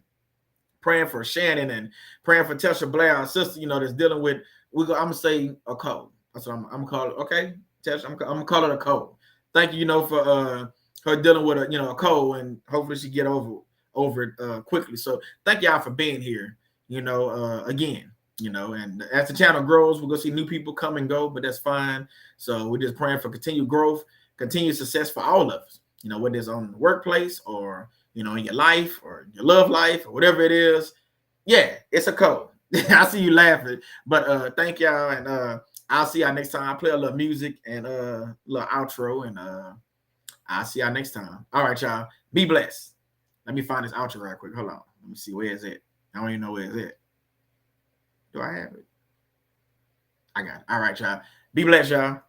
praying for Shannon and praying for Tesha Blair, our sister, that's dealing with, I'm going to say a cold. That's what I'm going to call it. Okay, Tesha, I'm going to call it a cold. Thank you, for her dealing with a cold, and hopefully she get over over it quickly. So thank y'all for being here. Again, and as the channel grows, we're gonna see new people come and go, but that's fine. So we're just praying for continued growth, continued success for all of us. Whether it's on the workplace or in your life or your love life or whatever it is. Yeah, it's a code. I see you laughing, but thank y'all, and I'll see y'all next time. I'll play a little music and a little outro, and I'll see y'all next time. All right, y'all. Be blessed. Let me find this outro right quick. Hold on. Let me see. Where is it? I don't even know where it's at. Do I have it? I got it. All right, y'all. Be blessed, y'all.